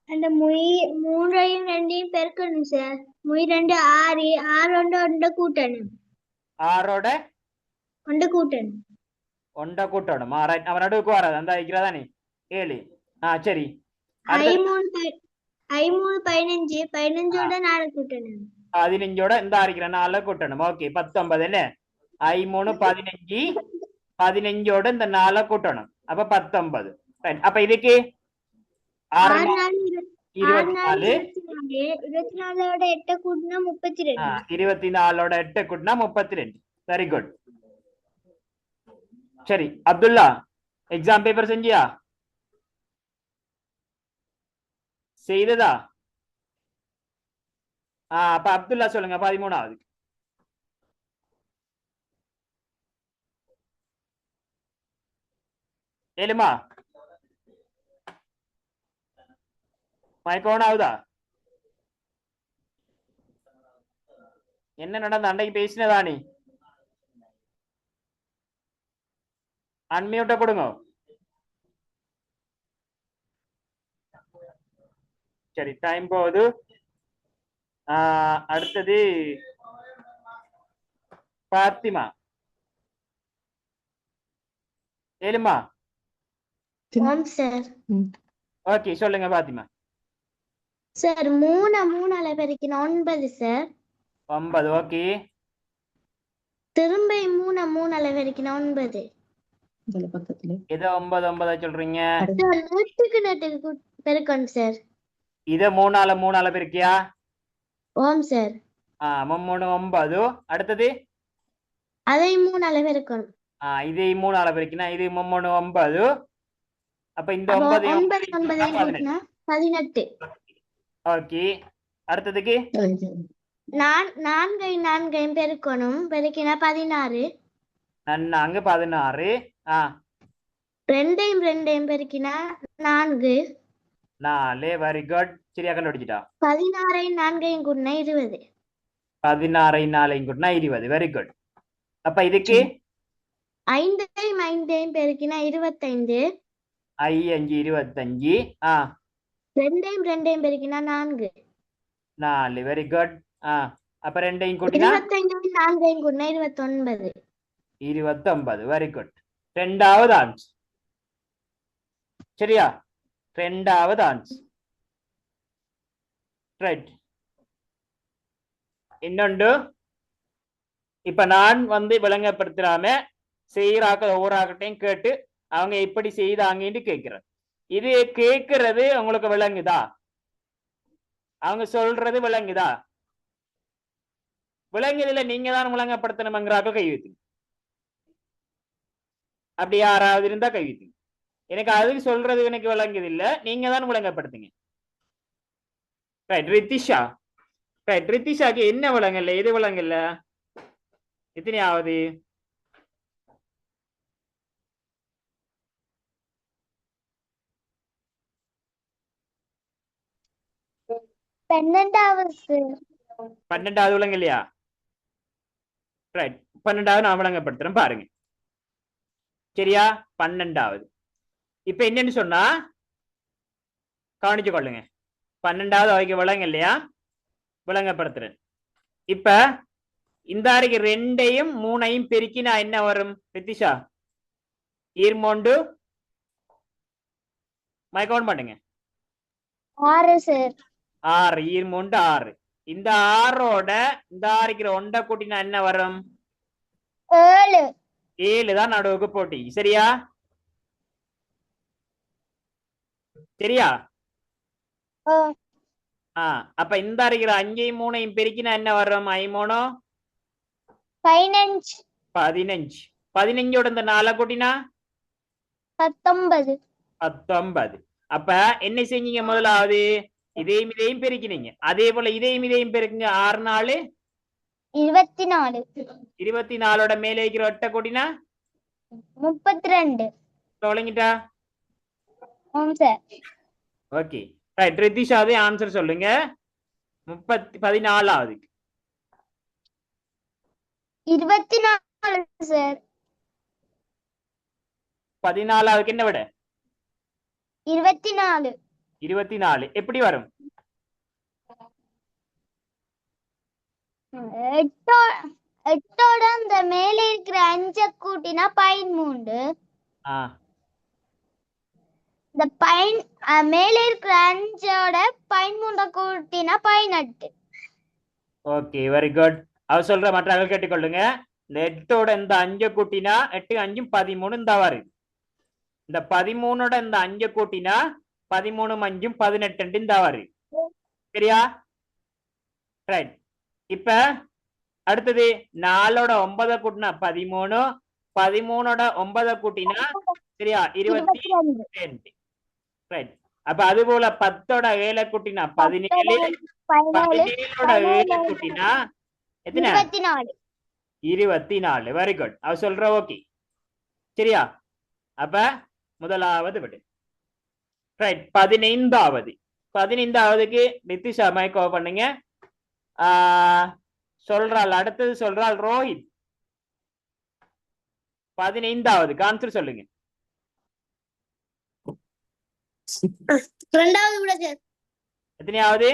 [SPEAKER 2] அந்த 3ஐயும் 2ஐயும் பெருக்கணும் சார். 2 6 6 1 கூட்டணும்.
[SPEAKER 1] 6ஓட
[SPEAKER 2] 1 கூட்டணும்.
[SPEAKER 1] 1 கூட்டணும். ரைட் அவன் நடுவுக்கு வராது அந்த இருக்கிறதானே 7. சரி
[SPEAKER 2] 3 15 15ஓட 4 கூட்டணும்.
[SPEAKER 1] 15ஓட இந்த இருக்கிற 4 கூட்டணும். ஓகே 19 என்ன 3 15 15ஓட இந்த 4 கூட்டணும். அப்ப 19. அப்ப இதுக்கு 6 24.
[SPEAKER 2] 24ஓட 8 கூட்டினா 32.
[SPEAKER 1] 24ஓட 8 கூட்டினா 32. Very good. சரி அப்துல்லா, எக்ஸாம் பேப்பர் செஞ்சியா? செய்ததா? அப்ப அப்துல்லா சொல்லுங்க 13வது. ஏழுமா? மயக்கம் ஆகுதா? என்ன நடந்த அன்றைக்கு பேசினதா நீ? அன்மியூட்ட கொடுங்க. சரி, டைம் போகுது. அடுத்தது பாத்திமா. ஏழுமா?
[SPEAKER 3] ஆம் சார்.
[SPEAKER 1] ஓகே, சொல்லுங்க பாத்திமா.
[SPEAKER 3] சார் 3 பெருக்கினா 9 சார்.
[SPEAKER 1] 9. ஓகே.
[SPEAKER 3] திரும்ப 3 பெருக்கினா 9.
[SPEAKER 1] இத 9 9 சொல்றீங்க?
[SPEAKER 3] சார் நூற்றுக்கு பெருக்கணும் சார்.
[SPEAKER 1] இத 3 பெருக்கியா?
[SPEAKER 3] ஆம் சார்.
[SPEAKER 1] 3 9. அடுத்தது
[SPEAKER 3] அதை 3 பெருக்கணும்.
[SPEAKER 1] இது 3 பெருக்கினா இது 3 9. அப்ப இந்த 9
[SPEAKER 3] 18.
[SPEAKER 1] ஓகே. அடுத்ததுக்கு
[SPEAKER 3] 4 பெருக்கணும். பெருக்கினா 16.
[SPEAKER 1] அங்க 16.
[SPEAKER 3] 2 பெருக்கினா 4.
[SPEAKER 1] 4. Very good. சரியா கண்டுபிடிச்சிட்டா.
[SPEAKER 3] 16 4 கூட்டினா 20.
[SPEAKER 1] 16 4 கூட்டினா 20. Very good. அப்ப இதுக்கு
[SPEAKER 3] 5 பெருக்கினா 25.
[SPEAKER 1] 5 25.
[SPEAKER 3] 2 பெருக்கினா 4.
[SPEAKER 1] 4. Very good. அப்ப 2 கூட்டினா
[SPEAKER 3] 25 4 கூட்டினா 29.
[SPEAKER 1] 29. Very good. ரெண்டாவது ஆன்சர். சரியா? ரெண்டாவது ஆன்சர். ரைட். இன்னொன்று, இப்ப நான் விளங்கப்படுத்தாம செய்யறாக்க ஒவ்வொருத்தையும் கேட்டு அவங்க எப்படி செய்தாங்கன்னு கேட்கிறேன். இது கேட்கறது உங்களுக்கு விளங்குதா? அவங்க சொல்றது விளங்குதா? விளங்குதுல நீங்க தான் விளங்கப்படுத்தணுங்கிறாக்க கை வைத்துங்க. அப்படி யாராவது இருந்தா கை வைத்துங்க. எனக்கு அதுக்கு சொல்றது எனக்கு விளங்குது இல்ல, நீங்க தான் விளங்கப்படுத்துங்க. ரைட். ரித்திஷா. ரைட். ரித்திஷாக்கு என்ன விளங்கல? எது விளங்கல? எத்தனையாவது? பன்னெண்டாவது விளங்கலையா? ரைட். 12வது நான் விளங்கப்படுத்துறேன் பாருங்க. சரியா? 12வது. இப்ப என்னன்னு சொன்னா கவனிச்சு கொள்ளுங்க. 12வது அவைக்கு விளங்க இல்லையா? விளங்கப்படுத்துறேன். இப்ப இந்த அறைக்கு 2ஐயும் 3ஐயும் பெருக்கினா என்ன வரும் ரித்திஷா? ஈர்மோண்டு மைக்கவுண்ட் பண்ணுங்க.
[SPEAKER 2] 6 சார்.
[SPEAKER 1] 6. ஈர்மோண்டு 6. இந்த 6ஓட இந்த அறைக்கு 1 கூட்டினா என்ன வரும்?
[SPEAKER 2] 7.
[SPEAKER 1] 7 தான் நடுவுக்கு போட்டி. சரியா? சரியா? அப்ப இந்த அறைக்கிற 5ஐயும் 3ஐயும் பெருக்கினா என்ன வரும்? 5
[SPEAKER 2] 15.
[SPEAKER 1] 15. 15ஓட இந்த 4 கூட்டினா
[SPEAKER 2] 19.
[SPEAKER 1] 19. அப்ப என்ன செஞ்சீங்க? முதலாவது இதையும் இதையும் பெருக்கினீங்க. அதே போல இதையும் பெருக்குங்க. 6 4
[SPEAKER 2] 24.
[SPEAKER 1] 24ஓட மேலே வைக்கிற 8 கூட்டினா
[SPEAKER 2] 32.
[SPEAKER 1] தொடங்கிட்டா?
[SPEAKER 2] ஆம் சார்.
[SPEAKER 1] ஓகே. ரைட். ரித்திஷா அதே ஆன்சர் சொல்லுங்க. 14வது.
[SPEAKER 2] 24 சார்.
[SPEAKER 1] 14வது என்ன விட?
[SPEAKER 2] 24.
[SPEAKER 1] 24. எப்படி வரும்?
[SPEAKER 2] 8ஓட அந்த மேலே இருக்கிற 5 கூட்டினா 13. இந்த மேலே இருக்கிற 5ஓட 13 கூட்டினா 18.
[SPEAKER 1] Okay, very good. அவ சொல்ற மற்ற கேட்டுக்கொள்ளுங்க. இந்த 8ஓட இந்த 5 கூட்டினா 8 5 13 இந்த வருது. இந்த 13ஓட இந்த 5 கூட்டினா 13 5 18 இந்த வரு சரியா ரைட் இப்ப அடுத்தது 4ஓட 9 கூட்டினா 13 13ஓட 9 கூட்டினா சரியா 22 ரைட் அப்ப அது போல 10ஓட 7 கூட்டினா 17 17ஓட 7 கூட்டினா எத்தனை 24 வெரி குட் அவ சொல்ற ஓகே சரியா அப்ப முதலாவது விடு ரைட் 15வது நிதிஷா மைக் ஓபன் பண்ணுங்க சொல்றாள் அடுத்தது சொல்றாள் ரோஹித் 15வது ஆன்சர் சொல்லுங்க எத்தனையாவது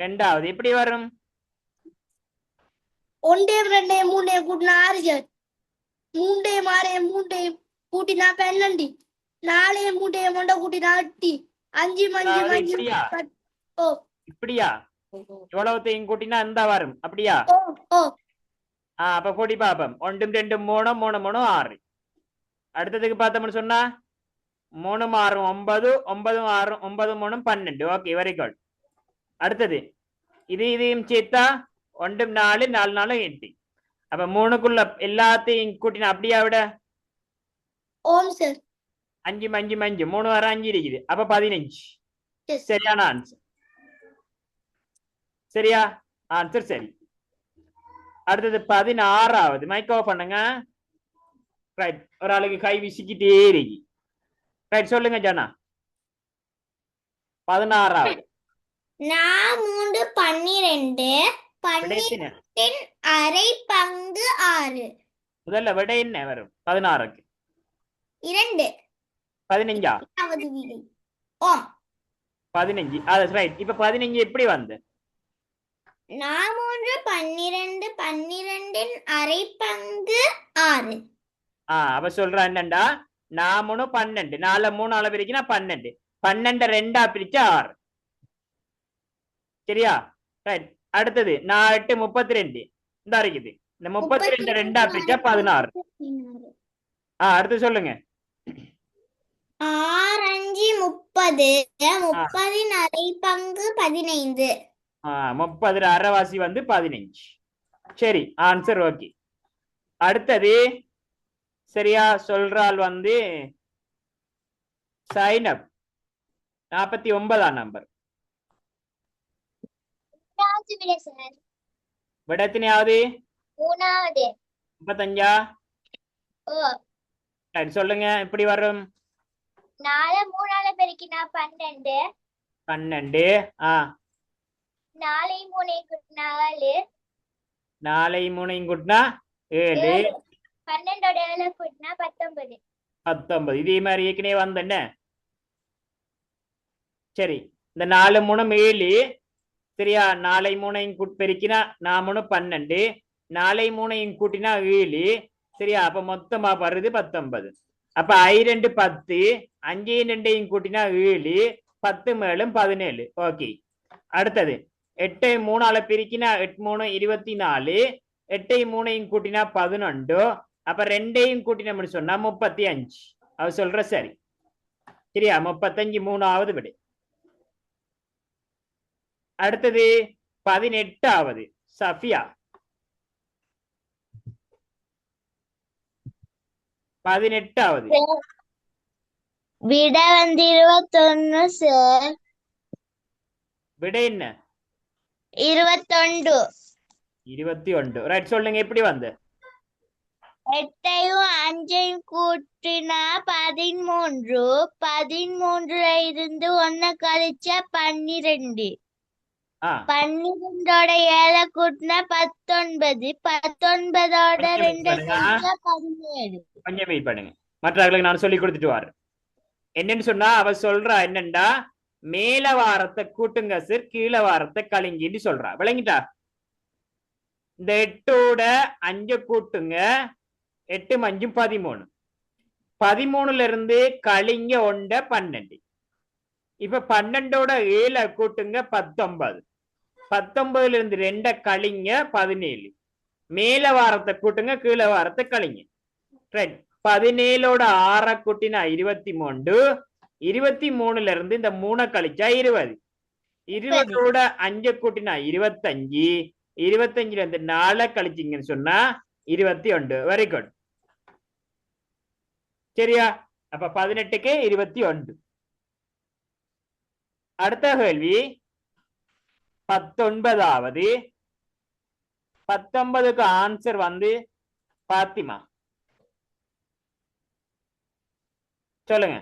[SPEAKER 1] ரெண்டாவது எப்படி வரும்
[SPEAKER 3] 1 2 3 கூட்டினா 6 சார் 3 6 3 கூட்டினா 12 4 3 1 கூட்டினா 8 5 5
[SPEAKER 1] இப்படியா
[SPEAKER 3] ஓ
[SPEAKER 1] இப்படியா எவ்வளவுத்தையும் கூட்டினா இந்த வரும் அப்படியா
[SPEAKER 3] ஓ
[SPEAKER 1] அப்ப கூட்டி பாப்போம் 1 2 3 3 3 6 அடுத்ததுக்கு பார்த்தோம்னு சொன்னா 3 6 9 9 6 9 3 12 ஓகே வெரி குட் அடுத்தது இதையும் சேர்த்தா 1 4 4 4 8 அப்ப 3க்குள்ள எல்லாத்தையும் கூட்டினா அப்படியா விட
[SPEAKER 3] ஓம் சார்
[SPEAKER 1] 5 5 5 3 வர 5 இருக்குது அப்ப 15 சரியான ஆன்சர் சரியா ஆன்சர் சரி அடுத்தது 16வது மைக் ஆஃப் பண்ணுங்க ரைட் ஒரு ஆளுக்கு கை வீசிக்கிட்டே இருக்கு ரைட் சொல்லுங்க ஜனா 16வது
[SPEAKER 3] 3 12 அரை பங்கு 6
[SPEAKER 1] முதல்ல விட என்ன வரும் 16க்கு
[SPEAKER 3] 2
[SPEAKER 1] 15
[SPEAKER 3] விடை ஓம்
[SPEAKER 1] 15 அது ரைட் இப்ப 15 எப்படி வந்து
[SPEAKER 3] 3 12 12 அரை பங்கு 6
[SPEAKER 1] அவ சொல்றா என்னண்டா 4 12 4 3 அளவு பிரிக்கினா 12 12 2 பிரிச்சா 6 சரியா ரைட் அடுத்தது 4 8 32 இந்த இருக்குது இந்த 32 2 பிரிச்சா 16 அடுத்து சொல்லுங்க
[SPEAKER 3] 6 5 30 30 அரை பங்கு 15
[SPEAKER 1] 30 அரைவாசி வந்து 15 சரி ஆன்சர் ஓகே அடுத்தது சரியா சொல்றால் வந்து சைனப் 49ஆம் நம்பர் விட எத்தனையாவது 35 சரி சொல்லுங்க எப்படி வரும்
[SPEAKER 4] 4 3 பெருக்கினா 12
[SPEAKER 1] 12
[SPEAKER 4] 4 3 கூட்டினா 7
[SPEAKER 1] 4 3 கூட்டினா 7
[SPEAKER 4] 12 7 கூட்டினா 19
[SPEAKER 1] இதே மாதிரி ஏற்கனவே வந்தேன்ன சரி இந்த 4 3 7 சரியா 4 3 பெருக்கினா 4 12 4 3 கூட்டினா 7 சரியா அப்ப மொத்தமா வருது 19 அப்ப 2 10 5 2 கூட்டினா 7 10 மேலும் 17 ஓகே அடுத்தது 8 3 பிரிக்கினா 8 3 24 8 3 கூட்டினா 11 அப்ப 2 கூட்டினோம்னு சொன்னா 35 அவ சொல்ற சரி சரியா 35 3வது விடை அடுத்தது 18வது சஃபியா 18வது
[SPEAKER 4] விட வந்து 21 சார்
[SPEAKER 1] விடை என்ன
[SPEAKER 4] 21
[SPEAKER 1] 21 ரைட் சொல்லுங்க எப்படி வந்து
[SPEAKER 4] 8 5 கூட்டினா 13 13 இருந்து 1 கழிச்சா 12 12ஓட 7 கூட்டினா 19 19ஓட 2 கழிச்சா 17
[SPEAKER 1] கொஞ்சம் வெயிட் பண்ணுங்க மற்றவர்களுக்கு நான் சொல்லி கொடுத்துட்டு வரேன் என்னன்னு சொன்னா அவ சொல்றா என்னண்டா மேல வாரத்தை கூட்டுங்க சார் கீழே வாரத்தை கழிங்கின்னு சொல்றா விளங்கிட்டா இந்த 8ஓட 5 கூட்டுங்க 8 5 13 13ல இருந்து கழிங்க 1 12 இப்ப 12ஓட 7 கூட்டுங்க 19 19ல இருந்து 2 கழிங்க 17 மேல வாரத்தை கூட்டுங்க கீழே வாரத்தை கழிங்க ரைட் 17ஓட 6 கூட்டினா 23 23ல இருந்து இந்த 3 கழிச்சா 20. 20ஓட 5 கூட்டினா 25. 25ல இருந்து 4 கழிச்சிங்கன்னு சொன்னா 21. Very good. சரியா? அப்ப 18க்கு 21. அடுத்த கேள்வி 19வது. 19க்கு ஆன்சர் வந்து பாத்திமா. சொல்லுங்க.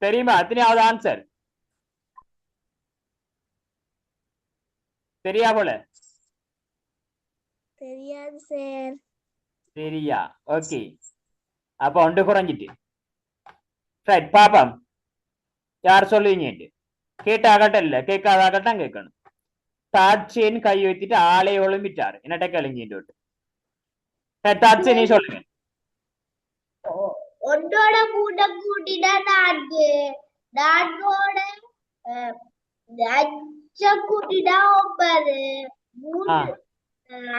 [SPEAKER 1] தெரியுமா எத்தனையாவது ஆன்சர்? சரியா போல?
[SPEAKER 3] தெரியாது சார்.
[SPEAKER 1] சரியா? ஓகே. அப்ப ஒன்று குறைஞ்சிட்டு. ரைட், பாப்பம் யார் சொல்லுவீங்க. கேட்டாகட்டும் இல்ல, கேட்காதாகட்டும் கேட்கணும். தாட்சின்னு கை வைத்துட்டு ஆளை ஒழும்பிட்டாரு. என்னட்ட கேளுங்க. தாட்சி நீ சொல்லுங்க.
[SPEAKER 3] ஒன்றோட கூட்டம் கூட்டினா 4. 4ஓட 5 கூட்டினா 9.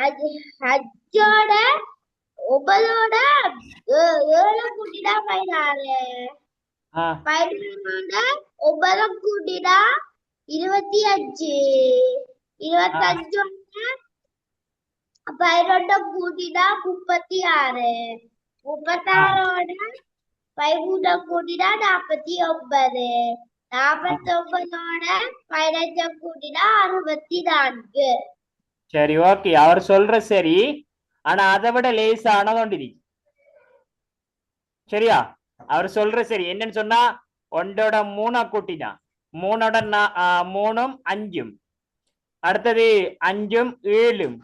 [SPEAKER 3] 5ஓட 9ஓட 7 கூட்டினா 16. 16ஓட 9 கூட்டினா 25. 25ஓட 12 கூட்டினா 36. 36ஓட 5 கூட்டினா 49. 49ஓட 15 கூட்டினா 64.
[SPEAKER 1] சரி, ஓகே. அவர் சொல்ற சரி. ஆனா அதை விட லேசானது ஒன்று. சரியா? அவர் சொல்ற சரி என்னன்னு சொன்னா 1ஓட 3 கூட்டினா 3ஓட 3ம் 5ம், அடுத்தது 5ம் 7ம்,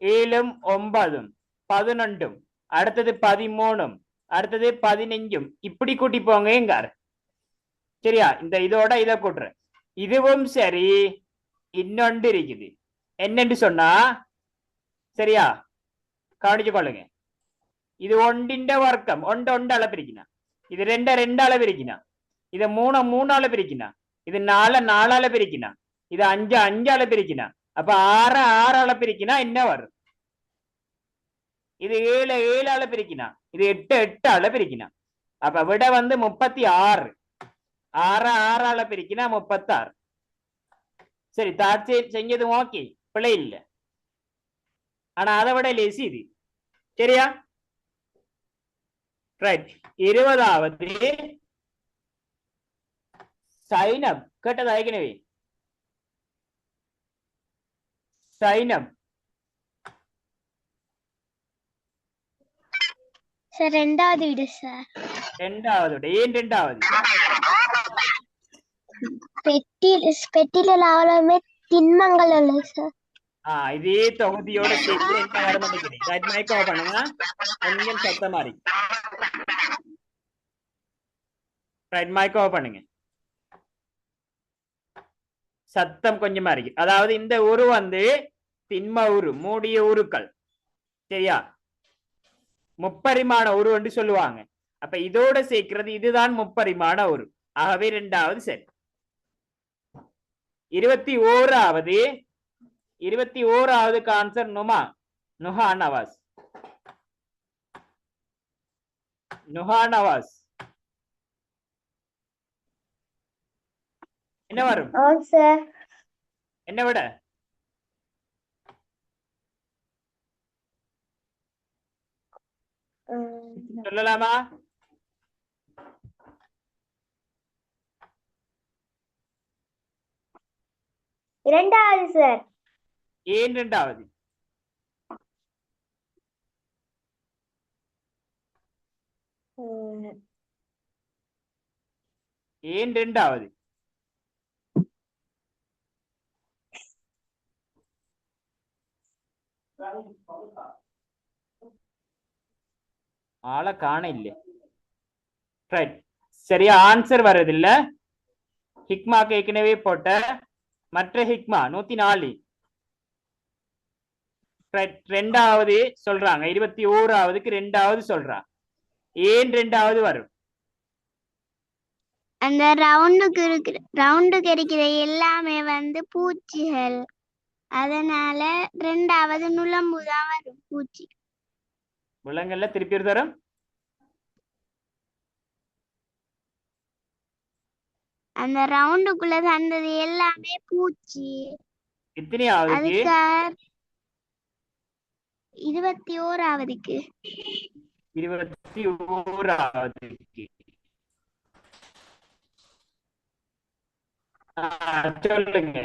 [SPEAKER 1] 7ம் 9ம், 11ம், அடுத்தது 13ம், அடுத்தது 15ம், இப்படி கூட்டி போங்கங்கார். சரியா? இந்த இதோட இதை கூட்டுற. இதுவும் சரி. இன்னொன்று இருக்குது. என்னன்னு சொன்னா, சரியா கவனிச்சு கொள்ளுங்க. இது 1ന്റെ വർക്കം 1 ആളെ പിരിക്കണം. ഇത് 2 ആളെ പിരിക്കണം. ഇത് 3 ആളെ പിരിക്കണം. ഇത് 4 ആളെ പിരിക്കണം. ഇത് 5 ആളെ പിരിക്കണം. അപ്പൊ 6 ആളെ പിരിക്കണം എന്നെ വരും. ഇത് 7 ആളെ പിരിക്കണം. ഇത് 8 ആളെ പിരിക്കണം. അപ്പൊ ഇവിടെ വന്ന് 36. 6 ആളെ പിരിക്കണം 36. சரி, தாட்சி செஞ்சது ஓகே, பிழை இல்லை. ஆனா அதை விட லேசி இது. சரியா? ரைட். 20வது சைனப். கேட்டது ஏற்கனவே. சைனப்
[SPEAKER 2] சார் 2வது வீடு சார்.
[SPEAKER 1] 2வது. ஏன் 2வது?
[SPEAKER 2] பெட்டில அவ்வளவுமே திண்மங்கள் இல்லை சார்.
[SPEAKER 1] இதே தொகுதியோட சேர்த்து என்ன வர மாட்டேங்குது. ரைட், மைக் ஆஃப் பண்ணுங்க. கொஞ்சம் சத்தமா இருக்கு. ரைட், மைக் ஆஃப் பண்ணுங்க. சத்தம் கொஞ்சமா இருக்கு. அதாவது இந்த உரு வந்து திண்ம உரு, மூடிய உருக்கள். சரியா? முப்பரிமாண உரு என்று சொல்லுவாங்க. அப்ப இதோட சேர்க்கிறது இதுதான் முப்பரிமாண உரு. ஆகவே 2வது சரி. 21வது. 21வது ஆன்சர் நுஹா நவாஸ். நுஹா நவாஸ் என்ன வரும்?
[SPEAKER 3] சார்
[SPEAKER 1] என்ன விட? சொல்லலாமா?
[SPEAKER 3] இரண்டாவது சார்.
[SPEAKER 1] ஏன் 2வது? ஏன் 2வது? ஆளை காண இல்லை. ரைட், சரியா ஆன்சர் வர்றதில்ல. ஹிக்மா ஏற்கனவே போட்ட மற்ற ஹிக்மா 104. ரைட், 2வது சொல்றாங்க. 21வதுக்கு 2வது சொல்றாங்க. ஏன் 2வது வரும்?
[SPEAKER 2] அந்த ரவுண்டுக்கு இருக்கிற எல்லாமே வந்து பூச்சிகள். அதனால 2வது நுளம்புதான் வரும் பூச்சி.
[SPEAKER 1] விலங்கல்ல திருப்பி ஒரு தரம்.
[SPEAKER 2] அந்த ரவுண்டுக்குள்ள தந்தது எல்லாமே பூச்சி.
[SPEAKER 1] எத்தனையாவதுக்கு?
[SPEAKER 2] அதுக்காக 21வதுக்கு.
[SPEAKER 1] 21ஆவதுக்கு. சொல்லுங்க.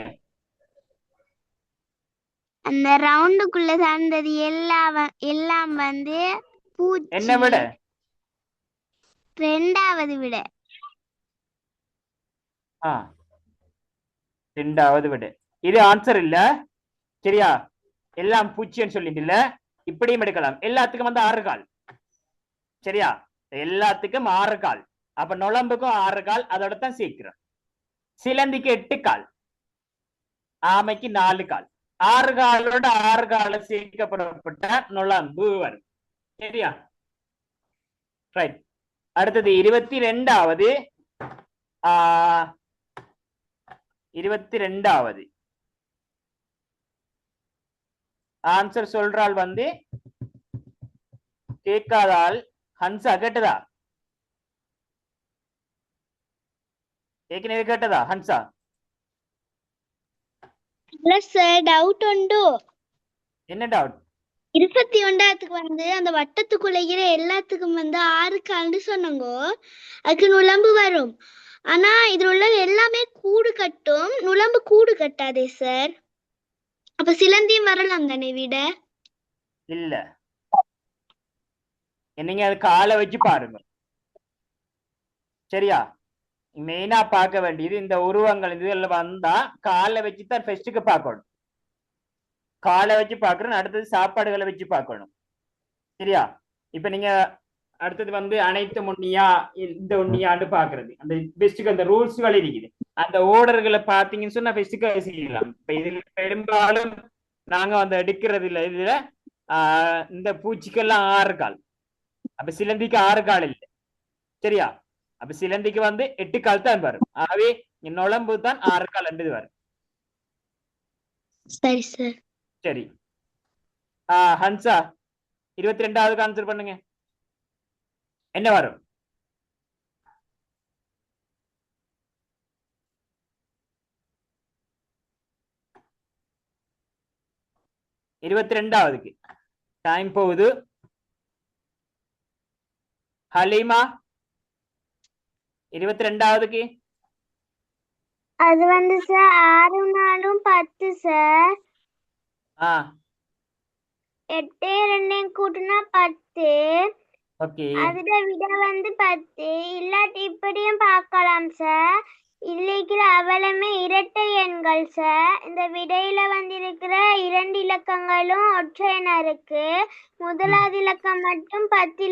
[SPEAKER 2] அந்த ரவுண்டுக்குள்ள தந்தது எல்லாம் வந்து பூச்சி.
[SPEAKER 1] என்ன விட?
[SPEAKER 2] 2வது விட.
[SPEAKER 1] 2வது விட. இது ஆன்சர் இல்ல, சரியா? எல்லாம் பூச்சின்னு சொல்லிட்டு இல்ல, இப்படியும் எடுக்கலாம். எல்லாத்துக்கும் வந்து 6 கால், சரியா? எல்லாத்துக்கும் 6 கால். அப்ப நுளம்புக்கும் 6 கால், அதோட தான் சேர்க்கிறோம். சிலந்திக்கு 8 கால், ஆமைக்கு 4 கால். 6 காலோட 6 கால சேர்க்கப்படப்பட்ட நுளம்பு வரும், சரியா? ரைட். அடுத்தது 22வது. 22வது ஆன்சர் சொல்றாள் வந்து கேட்காதால். ஹன்சா கேட்டதா? ஏற்கனவே கேட்டதா ஹன்சா?
[SPEAKER 2] இல்ல சார், டவுட் உண்டு.
[SPEAKER 1] என்ன டவுட்?
[SPEAKER 2] 21க்கு வந்து அந்த வட்டத்துக்குள்ள இருக்கிற எல்லாத்துக்கும் வந்து 6 கால்னு சொன்னாங்க. அதுக்கு நுளம்பு வரும். ஆனா இதுல உள்ள எல்லாமே கூடு கட்டும், நுளம்பு கூடு கட்டாதே சார். அப்ப சிலந்தியும் வரலாம் தானே விட?
[SPEAKER 1] இல்ல, நீங்க அது காலை வச்சு பாருங்க, சரியா? மெயினா பார்க்க வேண்டியது இந்த உருவங்கள். இதுல வந்தா காலை வச்சுதான் ஃபர்ஸ்ட்டுக்கு பார்க்கணும். காலை வச்சு பார்க்கணும். அடுத்தது சாப்பாடுகளை வச்சு பார்க்கணும், சரியா? இப்ப நீங்க அடுத்தது வந்து அனைத்து உண்ணியா இந்த உண்ணியாண்டு பாக்குறது. அந்த பெஸ்ட்டுக்கு அந்த ரூல்ஸ்கள் இருக்குது. அந்த ஓர்டர்களை பார்த்தீங்கன்னு சொன்னா பெஸ்ட்டுக்கு செய்யலாம். இப்ப இதுல பெரும்பாலும் நாங்க வந்து எடுக்கிறது இல்லை. இதுல இந்த பூச்சிக்கெல்லாம் 6 கால். அப்ப சிலந்திக்கு 6 கால் இல்லை, சரியா? அப்ப சிலந்திக்கு வந்து 8 கால் தான் வரும். ஆகவே நுளம்பு தான் 6 கால் என்பது வரும்.
[SPEAKER 2] சரி சார்.
[SPEAKER 1] சரி. ஹன்சா 22வது ஆன்சர் பண்ணுங்க. என்ன வரும்? இருபத்தி 22வதுக்கு டைம் போகுது. ஹலீமா 22வதுக்கு?
[SPEAKER 2] அது வந்து சார் 6 நாளும் 10 சார். 8 2 கூட்டினா 10.
[SPEAKER 1] ஓகே.
[SPEAKER 2] அதுல விட வந்து 10. இல்லாட்டி இப்படியும் பார்க்கலாம் சார். இல்லைக்கிற அவலமே இரட்டை எண்கள் சார். இந்த விடையில வந்து இருக்கிற 2 இலக்கங்களும் ஒற்றை எண்ணா இருக்கு. முதலாவது இலக்கம் மட்டும் 10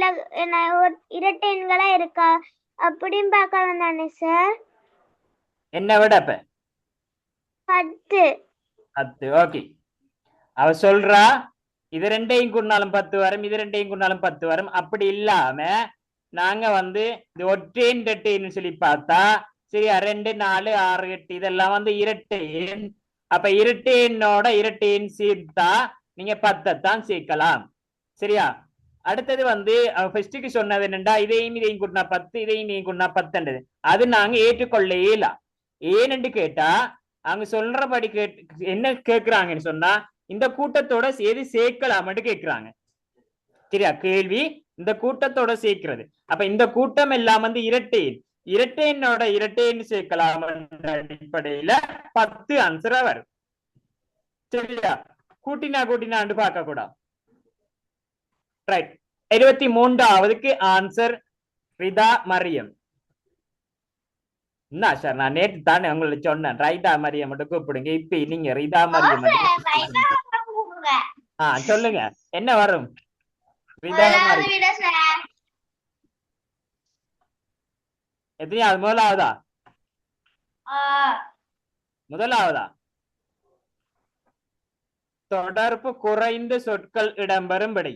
[SPEAKER 2] இரட்டை எண்களா இருக்கா? அப்படியும் பார்க்கலாம் தானே சார்?
[SPEAKER 1] என்ன விட அப்ப?
[SPEAKER 2] 10.
[SPEAKER 1] ஓகே. அவ சொல்றா இது 2ஐயும் கூட்டினாலும் 10 வரும், இது 2ஐயும் கூட்டினாலும் 10 வரும். அப்படி இல்லாம நாங்க வந்து இது ஒற்றையின் இரட்டைன்னு சொல்லி பார்த்தா, சரியா? 2 4 6 8 இதெல்லாம் வந்து இரட்டை எண். அப்ப இரட்டை எண்ணோட இரட்டை எண் சேர்த்தா நீங்க 10 தான் சேர்க்கலாம், சரியா? அடுத்தது வந்து ஃபர்ஸ்டுக்கு சொன்னது என்னண்டா, இதையும் கூட்டினா 10, இதையும் கூட்டினா 10. அது நாங்க ஏற்றுக்கொள்ள இயலா. ஏன்னு கேட்டா அவங்க சொல்றபடி என்ன கேட்கிறாங்கன்னு சொன்னா, இந்த கூட்டத்தோட எது சேர்க்கலாம்னு கேட்கிறாங்க, சரியா? கேள்வி இந்த கூட்டத்தோட சேர்க்கிறது. அப்ப இந்த கூட்டம் எல்லாம் வந்து இரட்டையனோட இரட்டைன்னு சேர்க்கலாம் அடிப்படையில 10 ஆன்சரா வரும், சரியா? கூட்டினாண்டு பார்க்க கூடாது. ரைட். 23வதுக்கு ஆன்சர் ரிதா மரியம். என்ன சார், நான் நேற்று தானே உங்களுக்கு சொன்னேன் ரைதா மரியம் மட்டும் கூப்பிடுங்க. இப்ப நீங்க ரிதா மரியம் சொல்லுங்க. என்ன வரும்? ரிதா மரியம் எத்தனையாவது? முதலாவதா? முதலாவதா? தொடர்பு குறைந்த சொற்கள் இடம்பெறும் விடை.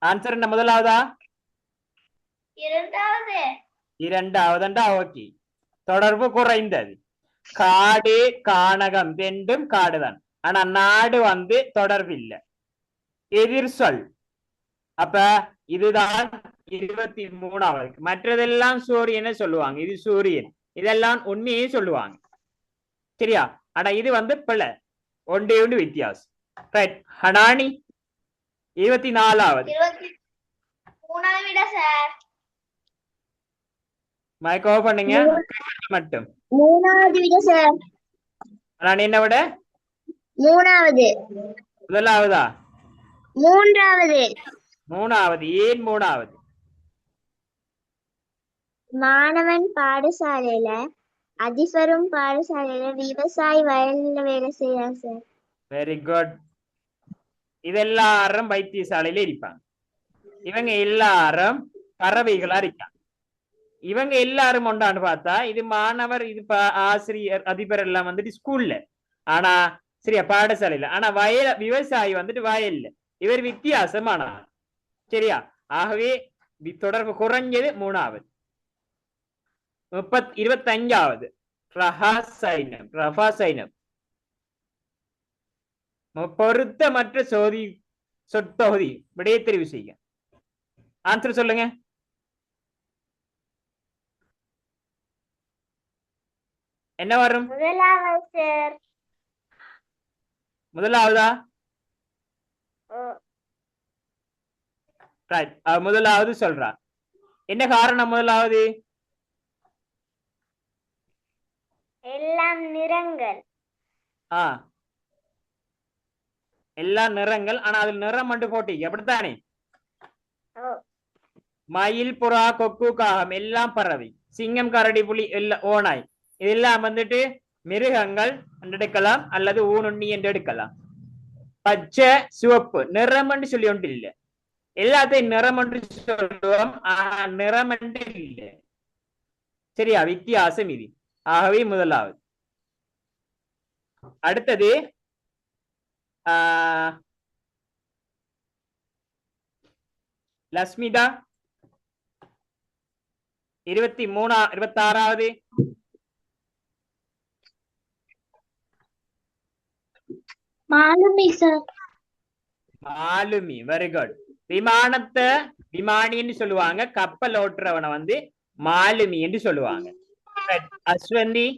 [SPEAKER 1] ஆன்சர் என்ன? முதலாவதா? இரண்டாவதுண்டா? ஓகே. தொடர்பு குறைந்தது. காடு கானகம் ரெண்டும் காடுதான். ஆனா நாடு வந்து தொடர்பு இல்லை, எதிர் சொல். அப்ப இதுதான் 23வது. மற்றதெல்லாம் சூரியனை சொல்லுவாங்க, இது சூரியன், இதெல்லாம் உண்மையே சொல்லுவாங்க. சரியா? ஆனா இது வந்து பிள்ளை, ஒன்றே ஒன்று வித்தியாசம். ரைட் ஹனானி 24வது.
[SPEAKER 2] 23வது விட சார்.
[SPEAKER 1] மைக் ஆஃப் பண்ணுங்க மட்டும்.
[SPEAKER 3] 3வது விட சார்.
[SPEAKER 1] ஹனானி என்ன விட?
[SPEAKER 3] 3வது.
[SPEAKER 1] முதலாவதா?
[SPEAKER 3] 3வது.
[SPEAKER 1] 3வது. ஏன் 3வது?
[SPEAKER 2] மாணவன் பாடசாலையில அதிபரும் பாடசாலையில விவசாயி வயல்ல வேலை செய்யறான் சார்.
[SPEAKER 1] Very good. இதெல்லாரும் வைத்தியசாலையில இருப்பாங்க. இவங்க எல்லாரும் பறவைகளா இருக்காங்க. இவங்க எல்லாரும் ஒன்றான்னு பார்த்தா இது மாணவர், இது ஆசிரியர், அதிபர் எல்லாம் வந்துட்டு ஸ்கூல்ல, ஆனா சரியா பாடசாலையில. ஆனா விவசாயி வந்துட்டு வயல்ல. இவர் வித்தியாசமானவர். சரியா? ஆகவே தொடர்பு குறைஞ்சது 3வது. 25வது ரஹாசைனம். ரஃபாசைனம் பொருத்தமற்ற சொற்தொகுதி. விடையை தெரிவு செய்ய. ஆன்சர் சொல்லுங்க. என்ன வரும்?
[SPEAKER 2] முதலாவது சார்.
[SPEAKER 1] முதலாவதா? ரைட். முதலாவது சொல்றா. என்ன காரணம் முதலாவது?
[SPEAKER 2] எல்லாம் நிறங்கள்.
[SPEAKER 1] எல்லா நிறங்கள். ஆனா அதில் நிறம் மட்டும் போட்டீங்க, அப்படித்தானே? மயில், புறா, கொக்கு, காகம் எல்லாம் பறவை. சிங்கம், கரடி, புலி எல்லாம் ஓனாய். இதெல்லாம் வந்துட்டு மிருகங்கள் என்று எடுக்கலாம், அல்லது ஊனுண்ணி என்று எடுக்கலாம். பச்சை, சிவப்பு நிறம் என்று சொல்லி ஒன்று இல்லை. எல்லாத்தையும் நிறம் என்று சொல்லுவோம், நிறம் என்று இல்லை. சரியா? வித்தியாசம் இது. ஆகவே முதலாவது. அடுத்தது லஸ்மிதா 26வது.
[SPEAKER 3] மாலுமி சார்.
[SPEAKER 1] மாலுமி. Very good. விமானத்தை விமானின்னு சொல்லுவாங்க, கப்பல் ஓட்டுறவனை வந்து மாலுமி என்று சொல்லுவாங்க. அஸ்வந்தி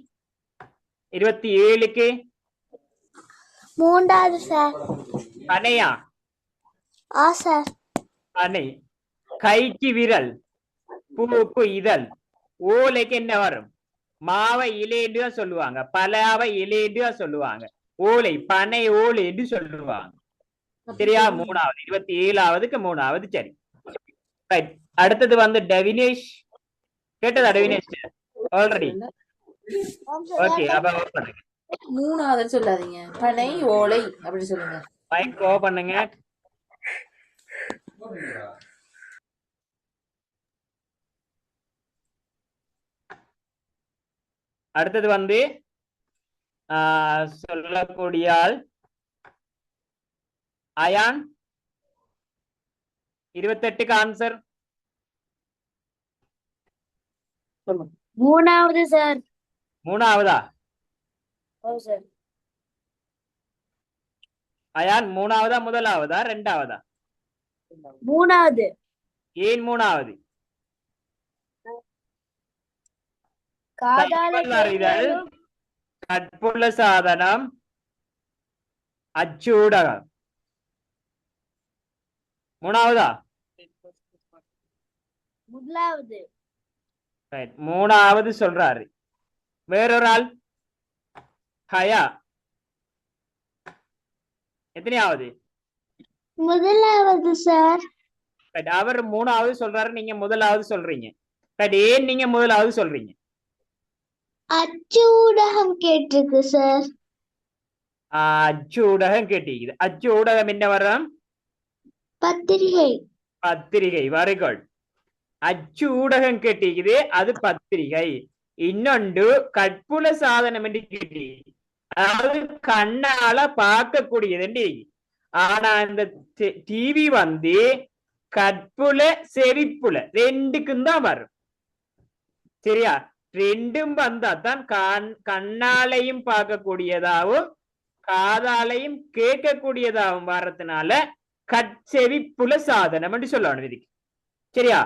[SPEAKER 1] 27க்கு
[SPEAKER 2] 3வது சார்.
[SPEAKER 1] பனையா?
[SPEAKER 2] சார்.
[SPEAKER 1] பனை. கைக்கு விரல், பூக்கு இதழ், ஓலைக்கு என்ன வரும்? மாவை இலைன்னு தான் சொல்லுவாங்க, பலாவை இலைன்னு தான் சொல்லுவாங்க. ஓலை, பனை ஓலை என்று சொல்லுவாங்க. சரியா? 3வது. 27வதுக்கு 3வது. சரி. ரைட். அடுத்தது வந்து டெவினேஷ். கேட்டதா டெவினேஷ்? ஆல்ரெடி. ஓகே, அப்ப ஓபன் பண்ணுங்க.
[SPEAKER 5] 3வது சொல்லாதீங்க, பனை ஓலை அப்படி சொல்லுங்க.
[SPEAKER 1] மைக் ஓபன் பண்ணுங்க. அடுத்தது வந்து சொல்லக்கூடிய ஆள் அயான். 28க்கு ஆன்சர்.
[SPEAKER 3] 3வது சார்.
[SPEAKER 1] 3வதா?
[SPEAKER 3] சார்.
[SPEAKER 1] அயான் 3வதா முதலாவதா 2வதா?
[SPEAKER 3] 3வது.
[SPEAKER 1] ஏன் 3வது? அறிதல், கற்புள்ள சாதனம், அச்சூடகம். 3வதா?
[SPEAKER 3] முதலாவது.
[SPEAKER 1] 3வது சொல்றாரு. வேறொரு ஆள் ஹயா எத்தனையாவது?
[SPEAKER 3] முதலாவது சார்.
[SPEAKER 1] அவர் 3வது சொல்றாரு, நீங்க முதலாவது சொல்றீங்க. ஏன் நீங்க முதலாவது சொல்றீங்க?
[SPEAKER 3] அச்சு ஊடகம் கேட்டிருக்கு சார்.
[SPEAKER 1] அச்சு ஊடகம் கேட்டிருக்குது. அச்சு ஊடகம் என்ன வரும்?
[SPEAKER 3] பத்திரிகை.
[SPEAKER 1] பத்திரிகை. Very good. அச்சு ஊடகம் கேட்டிருக்குது, அது பத்திரிகை. இன்னொன்று கற்புல சாதனம் என்று கேட்டி, அதாவது கண்ணால பார்க்கக்கூடியது. ஆனா இந்த டிவி வந்து கற்புல செவிப்புல ரெண்டுக்கும் தான் வரும். சரியா? ரெண்டும் வந்தாதான் கண்ணாலையும் பார்க்கக்கூடியதாகவும் காதாலையும் கேட்கக்கூடியதாகவும் வர்றதுனால கட்செவிப்புல சாதனம் என்று சொல்லணும் இதுக்கு. சரியா?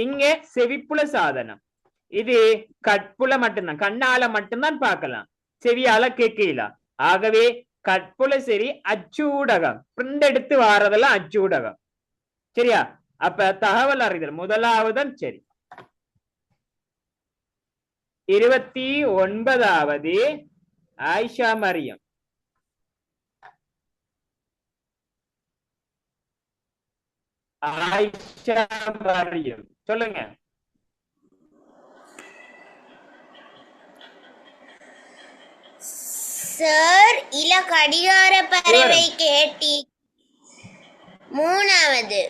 [SPEAKER 1] இங்க செவிப்புல சாதனம். இது கட்புல மட்டும்தான், கண்ணால மட்டும்தான் பார்க்கலாம், செவியால கேட்கல. ஆகவே கட்புல சரி அச்சூடகம், பிரிண்ட் எடுத்து வாரதெல்லாம் அச்சூடகம். சரியா? அப்ப தகவல் அறிதல் முதலாவதும் சரி. 29வது ஆயிஷா மரியம். ஆயிஷா மரியம் சொல்லுங்க.
[SPEAKER 4] சார் இல கடிகார பறவை கேட்டி. மூணாவது.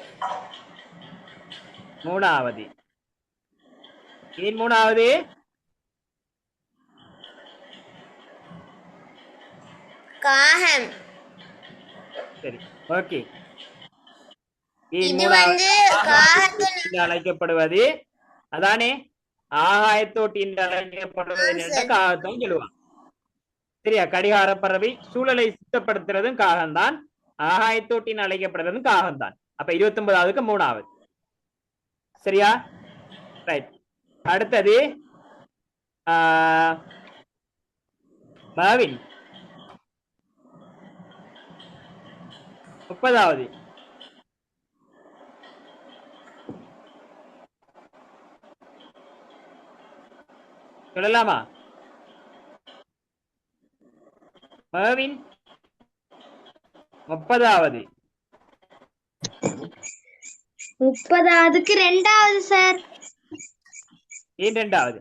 [SPEAKER 1] ஏன் மூணாவது?
[SPEAKER 4] காகம்.
[SPEAKER 1] சரி, ஓகே.
[SPEAKER 4] இது வந்து காகத்தின்
[SPEAKER 1] அழைக்கப்படுவது அதானே, ஆகாயத்தோட்டி என்று அழைக்கப்படுவது காகத்தான் சொல்லுவாங்க. சரியா? கடிகார பறவை சூழலை சுத்தப்படுத்துறதும் காகம்தான், ஆகாயத்தோட்டின் அழைக்கப்படுறதும் காகம்தான். அப்ப 29வது மூணாவது. சரியா? ரைட். அடுத்தது மாவின் 30வது. சொல்லலாமா? மாவின் 30வது.
[SPEAKER 2] 30வதுக்கு 2வது சார்.
[SPEAKER 1] ஏன் 2வது?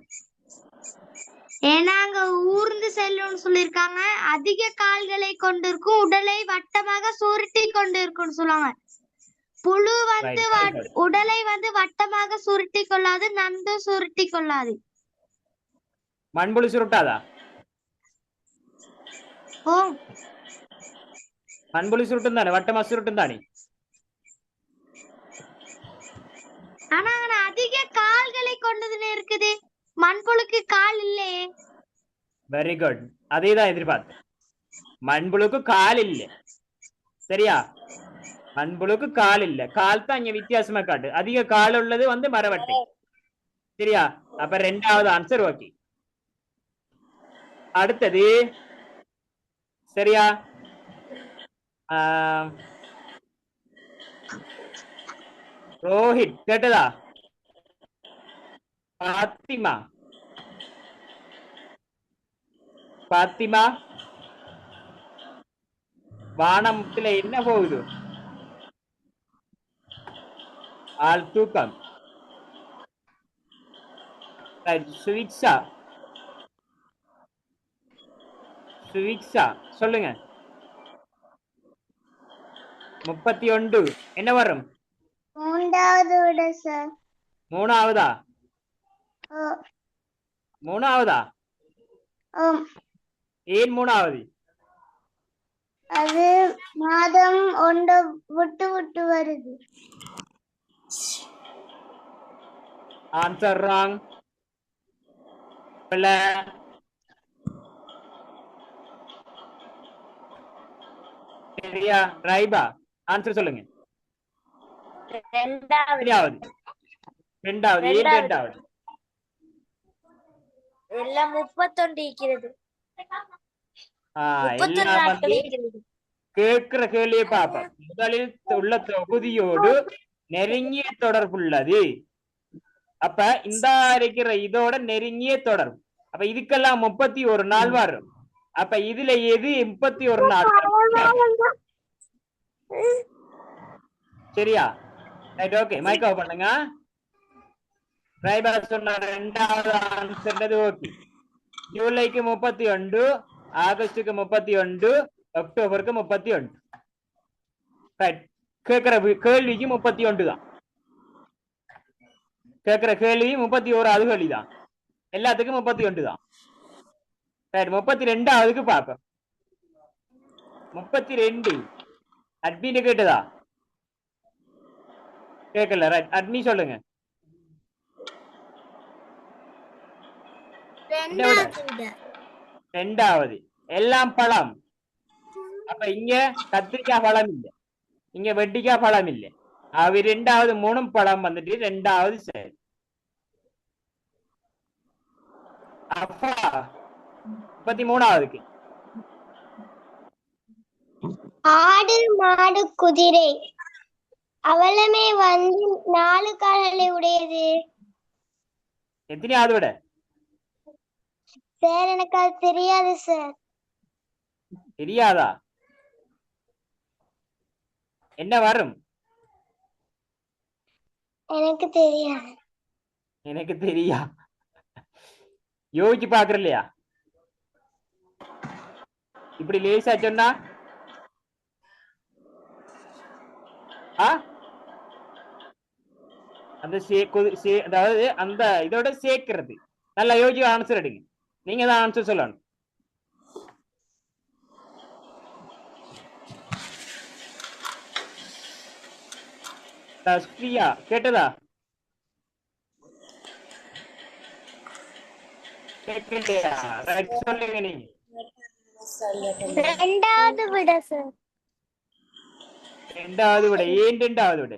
[SPEAKER 2] ஏன்னா அங்க ஊர்ந்து செல்லும்னு சொல்லிருக்காங்க. அதிக கால்களை கொண்டிருக்கும், உடலை வட்டமாக சுருட்டி கொண்டிருக்கும் சொல்லுவாங்க. புழு வந்து உடலை வந்து வட்டமாக சுருட்டி கொள்ளாது, நண்டு சுருட்டி கொள்ளாது.
[SPEAKER 1] மண்புழு சுருட்டாதா?
[SPEAKER 2] ஓ,
[SPEAKER 1] மண்புழு சுருட்டும் தானே, வட்டமா சுருட்டும் தானே.
[SPEAKER 2] ஆனா அங்க அதிக கால்களை கொண்டதுன்னு இருக்குது, மண்புழுக்கு கால் இல்லையே.
[SPEAKER 1] வெரி குட், அதேதான் எதிர்பார்த்தேன். மண்புழுக்கு கால் இல்லை. சரியா? மண்புழுக்கு கால் இல்ல, கால் தான் இங்க வித்தியாசமா காட்டு. அதிக கால் உள்ளது வந்து மரவட்டை. சரியா? அப்ப 2வது ஆன்சர் ஓகே. அடுத்தது சரியா? ரோஹித் கேட்டதா? பாத்திமா வானத்துல என்ன போகுது? ஆள் தூக்கம். சுவிக்ஷா சொல்லுங்க. 31 என்ன வரும்?
[SPEAKER 3] மூன்றாவது விட சார்.
[SPEAKER 1] மூணாவதா? ஏன் மூணாவது?
[SPEAKER 3] அது மாதம் ஒன்று விட்டு விட்டு வருது.
[SPEAKER 1] Answer wrong. சரியா? ரைபா ஆன்சர் சொல்லுங்க. 2வது. ஏன் 2வது?
[SPEAKER 3] எல்லாம் 31 இருக்கிறது.
[SPEAKER 1] எல்லாம் வந்து கேட்கிற கேள்வியை பார்ப்போம். முதலில் உள்ள தொகுதியோடு நெருங்கிய தொடர்புள்ளது. அப்ப இந்த இருக்கிற இதோட நெருங்கிய தொடர்பு. அப்ப இதுக்கெல்லாம் 31 நாள் வரும். அப்ப இதுல எது 31 நாள்? சரியா? Right, okay. மைக் ஆஃப் பண்ணுங்க. ரைபா சொன்ன 2வது ஆன்சர் ஓகே. ஜூலைக்கு 31, ஆகஸ்டுக்கு 31, அக்டோபருக்கு 31. ரைட். கேட்கிற கேள்விக்கு 31 தான். கேட்கிற கேள்வி 31வது கேள்வி தான். எல்லாத்துக்கும் 31 தான். ரைட். 32வது பார்ப்போம். 32 அட்மின் கேட்டதா? கேட்கல. ரைட், அட்மி சொல்லுங்க. ரெண்டாவது எல்லாம் பழம். அப்ப இங்க கத்திரிக்காய் பழம் இல்ல, இங்க வெட்டிக்காய் பழம் இல்ல. அவ ரெண்டாவது மூணும் பழம் வந்துட்டு ரெண்டாவது சரி. அப்பா 33வது
[SPEAKER 2] ஆடு மாடு குதிரை அவலமே வந்து 4 கால்களை உடையது.
[SPEAKER 1] எத்தனையாவது விட?
[SPEAKER 2] சார் எனக்கு அது தெரியாது சார்.
[SPEAKER 1] தெரியாதா? என்ன வரும்?
[SPEAKER 2] எனக்கு தெரியாது.
[SPEAKER 1] எனக்கு தெரியா. யோசிச்சு பாக்குற இல்லையா? இப்படி லேசா சொன்னா அந்த அதாவது அந்த இதோட சேர்க்கிறது. நல்லா யோசிச்சு ஆன்சர் எடுங்க. நீங்க தான் ஆன்சர் சொல்லணும். பிரியா கேட்டதா? சொல்லுங்க நீங்க.
[SPEAKER 2] ரெண்டாவது விட சார்.
[SPEAKER 1] ரெண்டாவது விட. ஏன் ரெண்டாவது விட?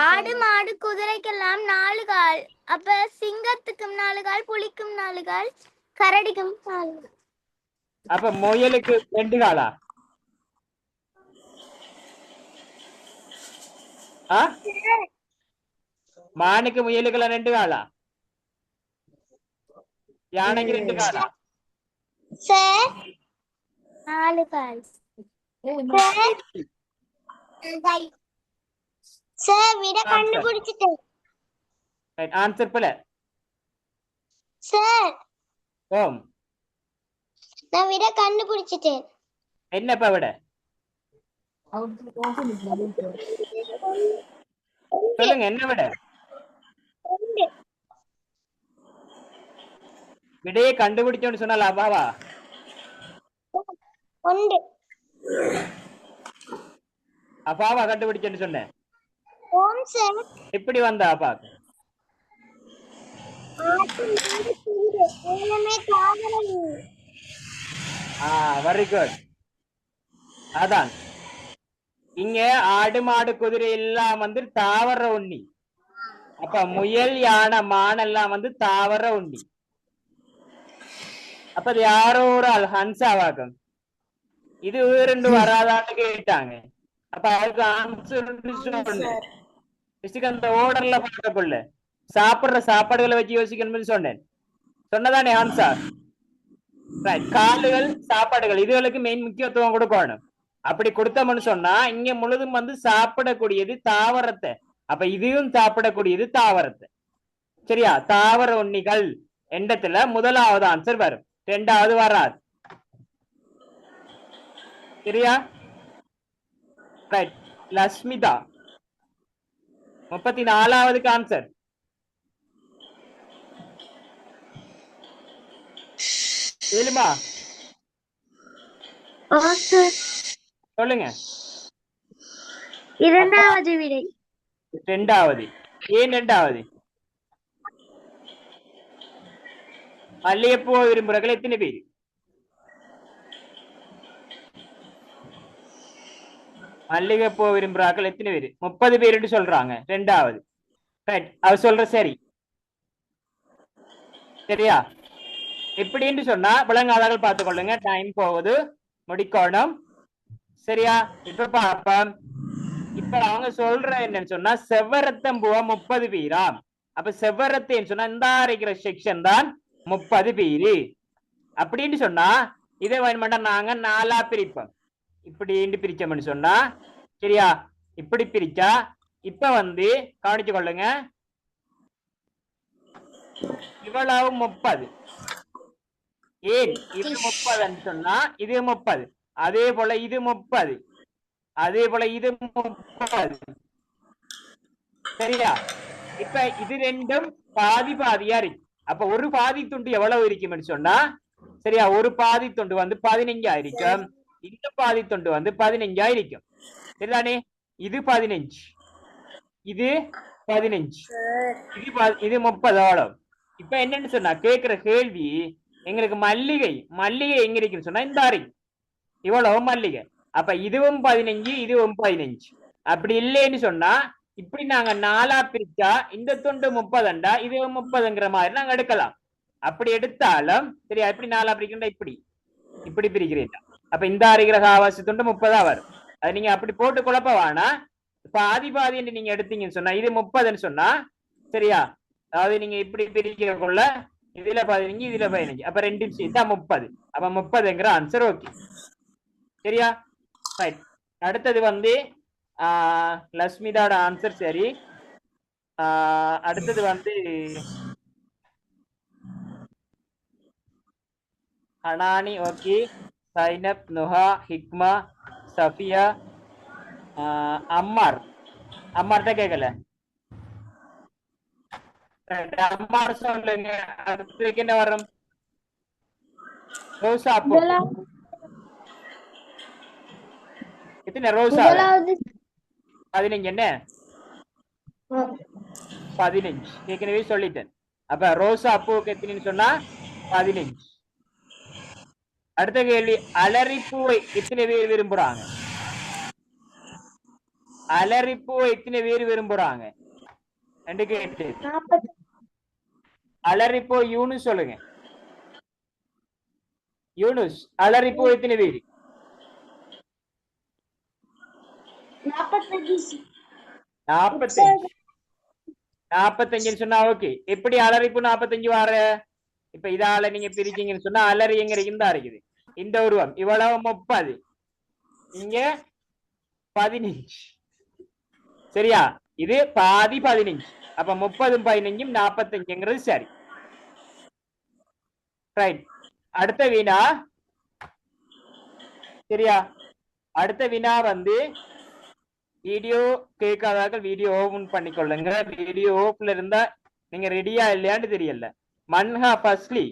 [SPEAKER 2] ஆடு மாடு குதிரைக்கெல்லாம் 4 கால். அப்ப சிங்கத்துக்கும் 4 கால், புலிக்கும் 4 கால், கரடிக்கும் 4 கால்.
[SPEAKER 1] அப்ப முயலுக்கு 2 காலா? மானுக்கு முயலுக்கெல்லாம் 2 காலா? யானைக்கு 2 காலா?
[SPEAKER 2] சார் 4 கால். சார் விட கண்டுபிடிச்சிட்டேன்.
[SPEAKER 1] ஆன்சர் பல
[SPEAKER 2] சார்
[SPEAKER 1] ஓம்.
[SPEAKER 2] நான் விட கண்டுபிடிச்சிட்டேன்.
[SPEAKER 1] என்னப்பா விட? சொல்லுங்க என்ன விட? விடையை கண்டுபிடிச்சோன்னு சொன்னால அப்பாவா? அப்பாவா கண்டுபிடிச்சேன்னு சொன்னேன். எப்படி வந்த அப்பா? Very good. அதான் இங்க ஆடு மாடு குதிரை எல்லாம் வந்து தாவர உண்ணி. அப்ப முயல் யானை மான் எல்லாம் வந்து தாவர உண்ணி. அப்ப அது யாரோ ஒரு ஆள் ஹன்சாவாகும். இது ரெண்டு வராதான்னு கேட்டாங்க. அப்ப அதுக்கு ஆன்சர் அந்த ஓர்டர்ல பார்க்கக்குள்ள சாப்பிடுற சாப்பாடுகளை வச்சு யோசிக்கணும்னு சொன்னேன். சொன்னதானே ஆன்சர்? காலுகள் சாப்பாடுகள் இதுகளுக்கு மெயின் முக்கியத்துவம் கொடுக்கணும். அப்படி கொடுத்தோம்னு சொன்னா இங்க முழுதும் வந்து சாப்பிடக்கூடியது தாவரத்தை. அப்ப இதுவும் சாப்பிடக்கூடியது தாவரத்தை. சரியா? தாவர உண்ணிகள் எண்டத்துல முதலாவது ஆன்சர் வரும், ரெண்டாவது வராது. சரியா? ரைட். லஸ்மிதா 34வது ஆன்சர். ஏழுமா சொல்லுங்க.
[SPEAKER 2] இரண்டாவது விடை.
[SPEAKER 1] ரெண்டாவது. ஏன் ரெண்டாவது? மல்லிகைப்பூ விரும்புறவர்கள் எத்தனை பேர்? மல்லிகைப்பூ விரும்புறாக்கள் எத்தனை பேர்? 30 பேர் சொல்றாங்க. ரெண்டாவது. அவ சொல்ற சரி. சரியா? எப்படின்னு சொன்னா விளங்காதார்கள் பார்த்துக் கொள்ளுங்க. டைம் போகுது, முடிக்கணும். சரியா? இப்ப பாப்போம். இப்ப அவங்க சொல்ற என்னன்னு சொன்னா செவ்வரத்தம்பூவா 30 பேராம். அப்ப செவ்வரத்தேன்னு சொன்னா இந்த அரைக்கிற செக்ஷன் தான் 30 பேரு அப்படின்னு சொன்னா இதை வேணுமெண்டா நாங்க 4ஆ பிரிப்போம். இப்படி பிரிச்சோம்னு சொன்னா சரியா? இப்படி பிரிச்சா இப்ப வந்து கவனிச்சு கொள்ளுங்க. இவ்வளவு 30. ஏன் இது 30ன்னு சொன்னா இது 30, அதே போல இது 30, அதே போல இது 30. சரியா? இப்ப இது ரெண்டும் பாதி பாதியா இருக்கு. அப்ப ஒரு பாதி துண்டு எவ்வளவு இருக்கும்னு சொன்னா சரியா? ஒரு பாதி துண்டு வந்து 15 ஆயிருக்கும், இந்த பாதி துண்டு வந்து 15 ஆயிருக்கும். சரிதானே? இது 15, இது 15, இது 30 எவ்வளவு? இப்ப என்னன்னு சொன்னா கேக்குற கேள்வி எங்களுக்கு மல்லிகை எங்க இருக்குன்னு சொன்னா இந்த அறை இவ்வளவு மல்லிகை. அப்ப இதுவும் 15 இதுவும் 15. அப்படி இல்லைன்னு சொன்னா இப்படி நாங்க 4ஆ பிரிச்சா இந்த துண்டு 30 இதுவும் 30ங்கிற மாதிரி நாங்க எடுக்கலாம். அப்படி எடுத்தாலும் சரியா, எப்படி 4ஆ பிரிக்கிறா இப்படி இப்படி பிரிக்கிறீங்க. அப்ப இந்த அரைகிற காவாசி துண்டு 30 வரும். அது நீங்க அப்படி போட்டு குழப்ப வேணா. பாதி என்று நீங்க எடுத்தீங்கன்னு சொன்னா இது 30ன்னு சொன்னா சரியா, அதாவது நீங்க இப்படி பிரிக்கிறக்குள்ள இதுல 15 இதுல 15 அப்ப 2 சேர்த்தா 30. அப்ப 30ங்கிற ஆன்சர். ஓகே சரியா, ரைட். அடுத்தது வந்து லட்சுமிதாவோட ஆன்சர் சரி. அடுத்தது வந்து ஹனானி ஓகே, சைனப், நுஹா, ஹிக்மா, சஃபியா, அம்மார்ட்ட கேட்கல. அம்மார் சொல்லுங்க. அடுத்ததுக்கு என்ன வரும்? ரோசா அப்போ எத்தனை ரோசா? 15 என்ன 15 ஏற்கனவே சொல்லிட்டேன். அப்ப ரோசா அப்பூவுக்கு எத்தனைன்னு சொன்னா 15. அடுத்த கேள்வி, அலரிப்பூவை எத்தனை பேர் விரும்புறாங்க? அலரிப்பூவை எத்தனை பேர் விரும்புறாங்க என்று கேட்டு அலரிப்பூ யூனுஸ் சொல்லுங்க. யூனுஸ் அலரிப்பூ எத்தனை பேர்? 45 சொன்னா ஓகே. எப்படி அலரிப்பு 45 வார? இப்ப இதால நீங்க பிரிச்சீங்கன்னு சொன்னா அலரி எங்க இருக்குதா இருக்குது இந்த உருவம் இவ்வளவு 30 இங்க 15 சரியா, இது பாதி 15. அப்ப 30ம் 15ம் 45ங்கிறது சரி. ரைட். அடுத்த வினா சரியா, அடுத்த வினா வந்து வீடியோ கேட்காதார்கள் வீடியோ ஓபன் பண்ணிக்கொள்ளுங்க. வீடியோ ஓப்ல இருந்தா நீங்க ரெடியா இல்லையான்னு தெரியல. மன்ஹா ஃபஸ்லி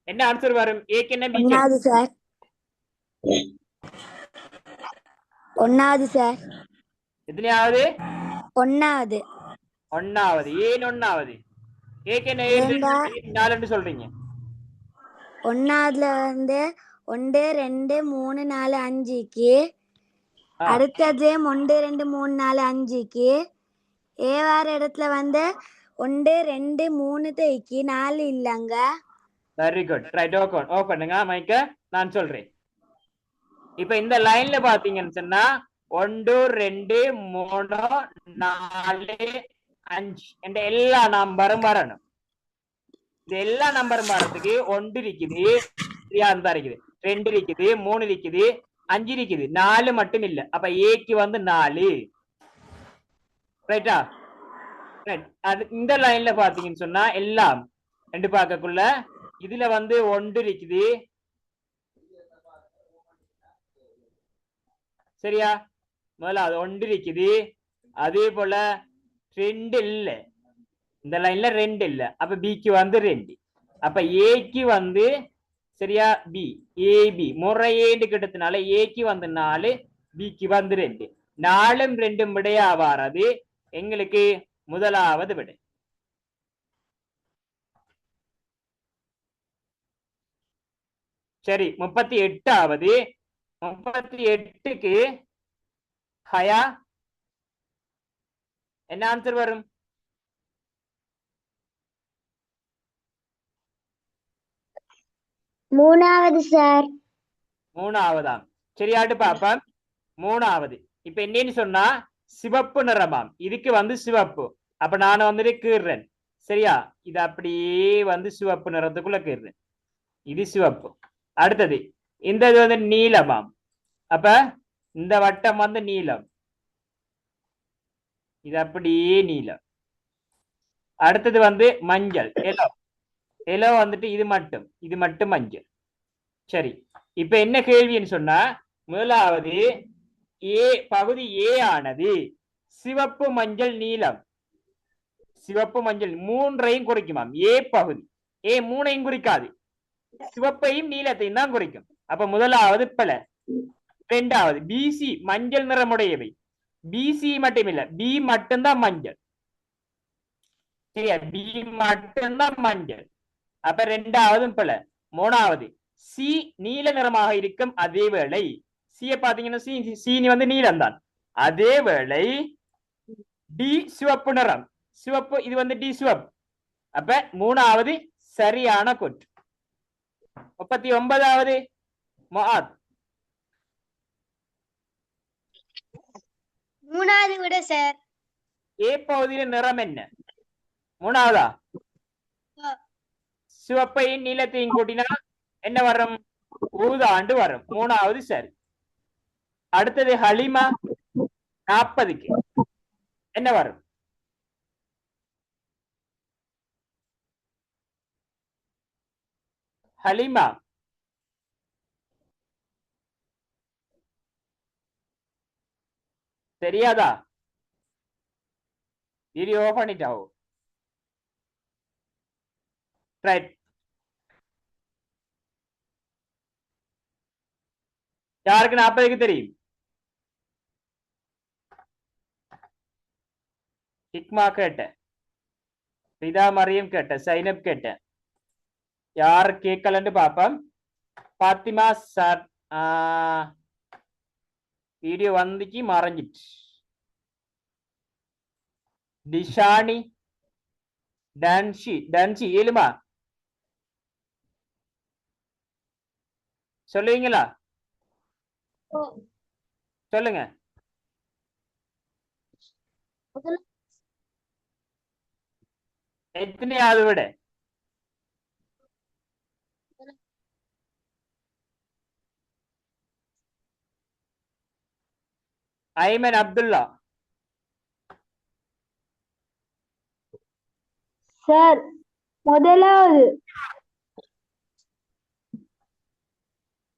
[SPEAKER 1] என்ன ஆன்சர் வரும்? ஏக்கு என்ன பி?
[SPEAKER 6] சார் ஒன்னாவது சார்.
[SPEAKER 1] எத்தனையாவது?
[SPEAKER 6] ஒன்னாவது.
[SPEAKER 1] ஏன் ஒன்னாவது? ஏக்கு என்ன 4 சொல்றீங்க?
[SPEAKER 6] ஒன்னாவதுல வந்து 1 2 3 4 5க்கு அடுத்தது 1 2 3 4 5க்கு ஏவார இடத்துல வந்து 1 2 3 தைக்கு 4 இல்லங்க.
[SPEAKER 1] Very good. ரைட். ஓபன் பண்ணுங்க மைக்க, நான் சொல்றேன். இப்ப இந்த லைன்ல பாத்தீங்கன்னு சொன்னா 1 2 3 4 5 என்ற எல்லா நம்பரும் வரணும். இந்த எல்லா நம்பரும் வரதுக்கு 1 இருக்குது, 3 இருக்குது, 2 இருக்குது, 3 இருக்குது, 5 இருக்குது, 4 மட்டும் இல்ல. அப்ப ஏக்கு வந்து 4. ரைட்டா? ரைட். அது இந்த லைன்ல பாத்தீங்கன்னு சொன்னா எல்லாம் ரெண்டு பார்க்கக்குள்ள இதுல வந்து 1 இருக்குது சரியா, முதல்ல அது 1 இருக்குது. அதே போல 2 இல்ல, இந்த லைன்ல 2 இல்ல. அப்ப பிக்கு வந்து 2. அப்ப ஏக்கு வந்து சரியா பி ஏபி முறையேண்டு கிட்டத்தினால ஏக்கு வந்து 4 பிக்கு வந்து 2. 4ம் 2ம் விடையா வாரது எங்களுக்கு முதலாவது விடை. சரி, 38வது. 38க்கு ஹயா என்ன ஆன்சர் வரும்?
[SPEAKER 3] மூணாவது சார்.
[SPEAKER 1] மூணாவதாம். சரியாட்டு பாப்போம். மூணாவது இப்ப என்னன்னு சொன்னா சிவப்பு நிறமாம். இதுக்கு வந்து சிவப்பு. அப்ப நான் வந்துட்டு கீறேன் சரியா, இது அப்படியே வந்து சிவப்பு நிறத்துக்குள்ள கீறேன். இது சிவப்பு. அடுத்தது இந்த இது வந்து நீலமாம். அப்ப இந்த வட்டம் வந்து நீலம், இது அப்படியே நீலம். அடுத்தது வந்து மஞ்சள் எலோ. எலோ வந்துட்டு இது மட்டும் மஞ்சள். சரி, இப்ப என்ன கேள்வின்னு சொன்னா முதலாவது ஏ பகுதி ஏ ஆனது சிவப்பு மஞ்சள் நீலம். சிவப்பு மஞ்சள் மூன்றையும் குறிக்குமாம். ஏ பகுதி ஏ மூணையும் குறிக்காது, சிவப்பையும் நீலத்தையும் தான் குறிக்கும். அப்ப முதலாவது பிழை. ரெண்டாவது பிசி மஞ்சள் நிறமுடையவை. பிசி மட்டும் இல்ல, பி மட்டும்தான் மஞ்சள். சரியா, பி மட்டும்தான் மஞ்சள். அப்ப ரெண்டாவதும் பிழை. மூணாவது சி நீல நிறமாக இருக்கும். அதே வேளை சிய பாத்தீங்கன்னா சீனி வந்து நீலம் தான். அதே வேளை டி சிவப்பு நிறம். சிவப்பு இது வந்து டி சிவப்பு. அப்ப மூணாவது சரியான கூற்று. 39வது முஆத்.
[SPEAKER 3] மூணாவது விட சார்.
[SPEAKER 1] ஏ பகுதியில் நிறம் என்ன? மூணாவதா? சிவப்பையும் நீலத்தையும் கூட்டினா என்ன வரும்? ஊதாண்டு வரும். மூணாவது சரி. அடுத்தது ஹலிமா 40க்கு என்ன வரும்? ஹலிமா தெரியாதா? வீடியோ ஆஃப் பண்ணிட்டாவோ? ரைட். யாருக்கு 40க்கு தெரியும்? ஹிக்மா கேட்டேன், ரிதா மரியம் கேட்டேன், சைனப் கேட்டேன். யார் கேட்கலன்னு பாப்போம். பாத்திமா சார் வீடியோ வந்துச்சு மறைஞ்சிட்டு. டிஷானி டான்சி ஏழுமா சொல்லுவீங்களா? சொல்லுங்க. எத்தனையாவது விட? ஐமன் அப்துல்லா
[SPEAKER 2] சார் முதலாவது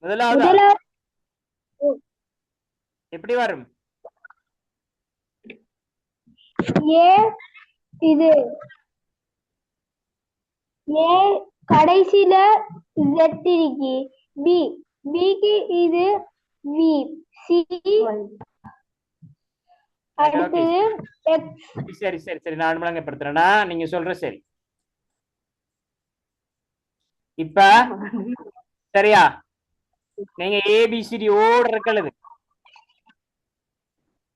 [SPEAKER 1] முதலாவது எப்படி வரும்?
[SPEAKER 2] ஏ இது ஏ கடைசியில Z இருக்கு. பி பிக்கு இது வி சி அடுத்தது எக்ஸ்.
[SPEAKER 1] சரி சரி சரி, நான் விளங்கப்படுத்துறேன்னா நீங்க சொல்ற சரி. இப்ப சரியா, நீங்க ஏபிசிடி ஓடுற கழுது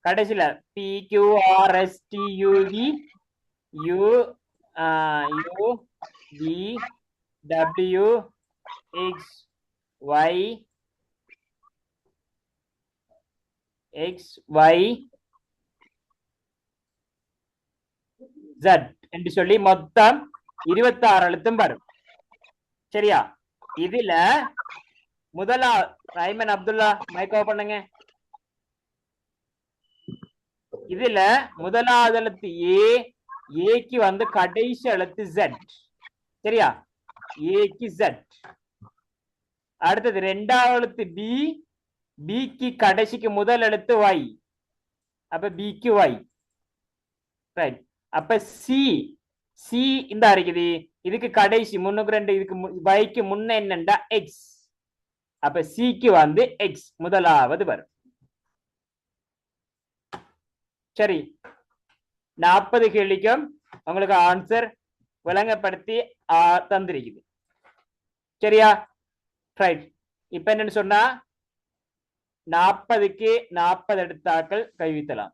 [SPEAKER 1] கடைசியில P Q R S T U V U U V W X Y Z என்று சொல்லி மொத்தம் 26 எழுத்தும் வரும். சரியா, இதுல முதலாவது ஐமன் அப்துல்லா மைக் ஆஃப் பண்ணுங்க. இதுல முதலாவது எழுத்து ஏக்கு வந்து கடைசி எழுத்து Z. சரியா, ஏக்கு Z. அடுத்தது ரெண்டாவது எழுத்து பிக்கு கடைசிக்கு முதல் எழுத்து Y. அப்ப பிக்கு Y. ரைட். அப்ப சி இந்த இருக்குது. இதுக்கு கடைசி முன்னுக்கு 2, இதுக்கு Yக்கு முன்ன என்னண்டா X. அப்ப சிக்கு வந்து X முதலாவது வரும். சரி, 40 கேள்விக்கும் உங்களுக்கு ஆன்சர் விளங்கப்படுத்தி தந்திருக்குது. சரியா, ரைட். இப்ப என்னன்னு சொன்னா 40க்கு 40 எடுத்தாக்கள் கைவித்தலாம்.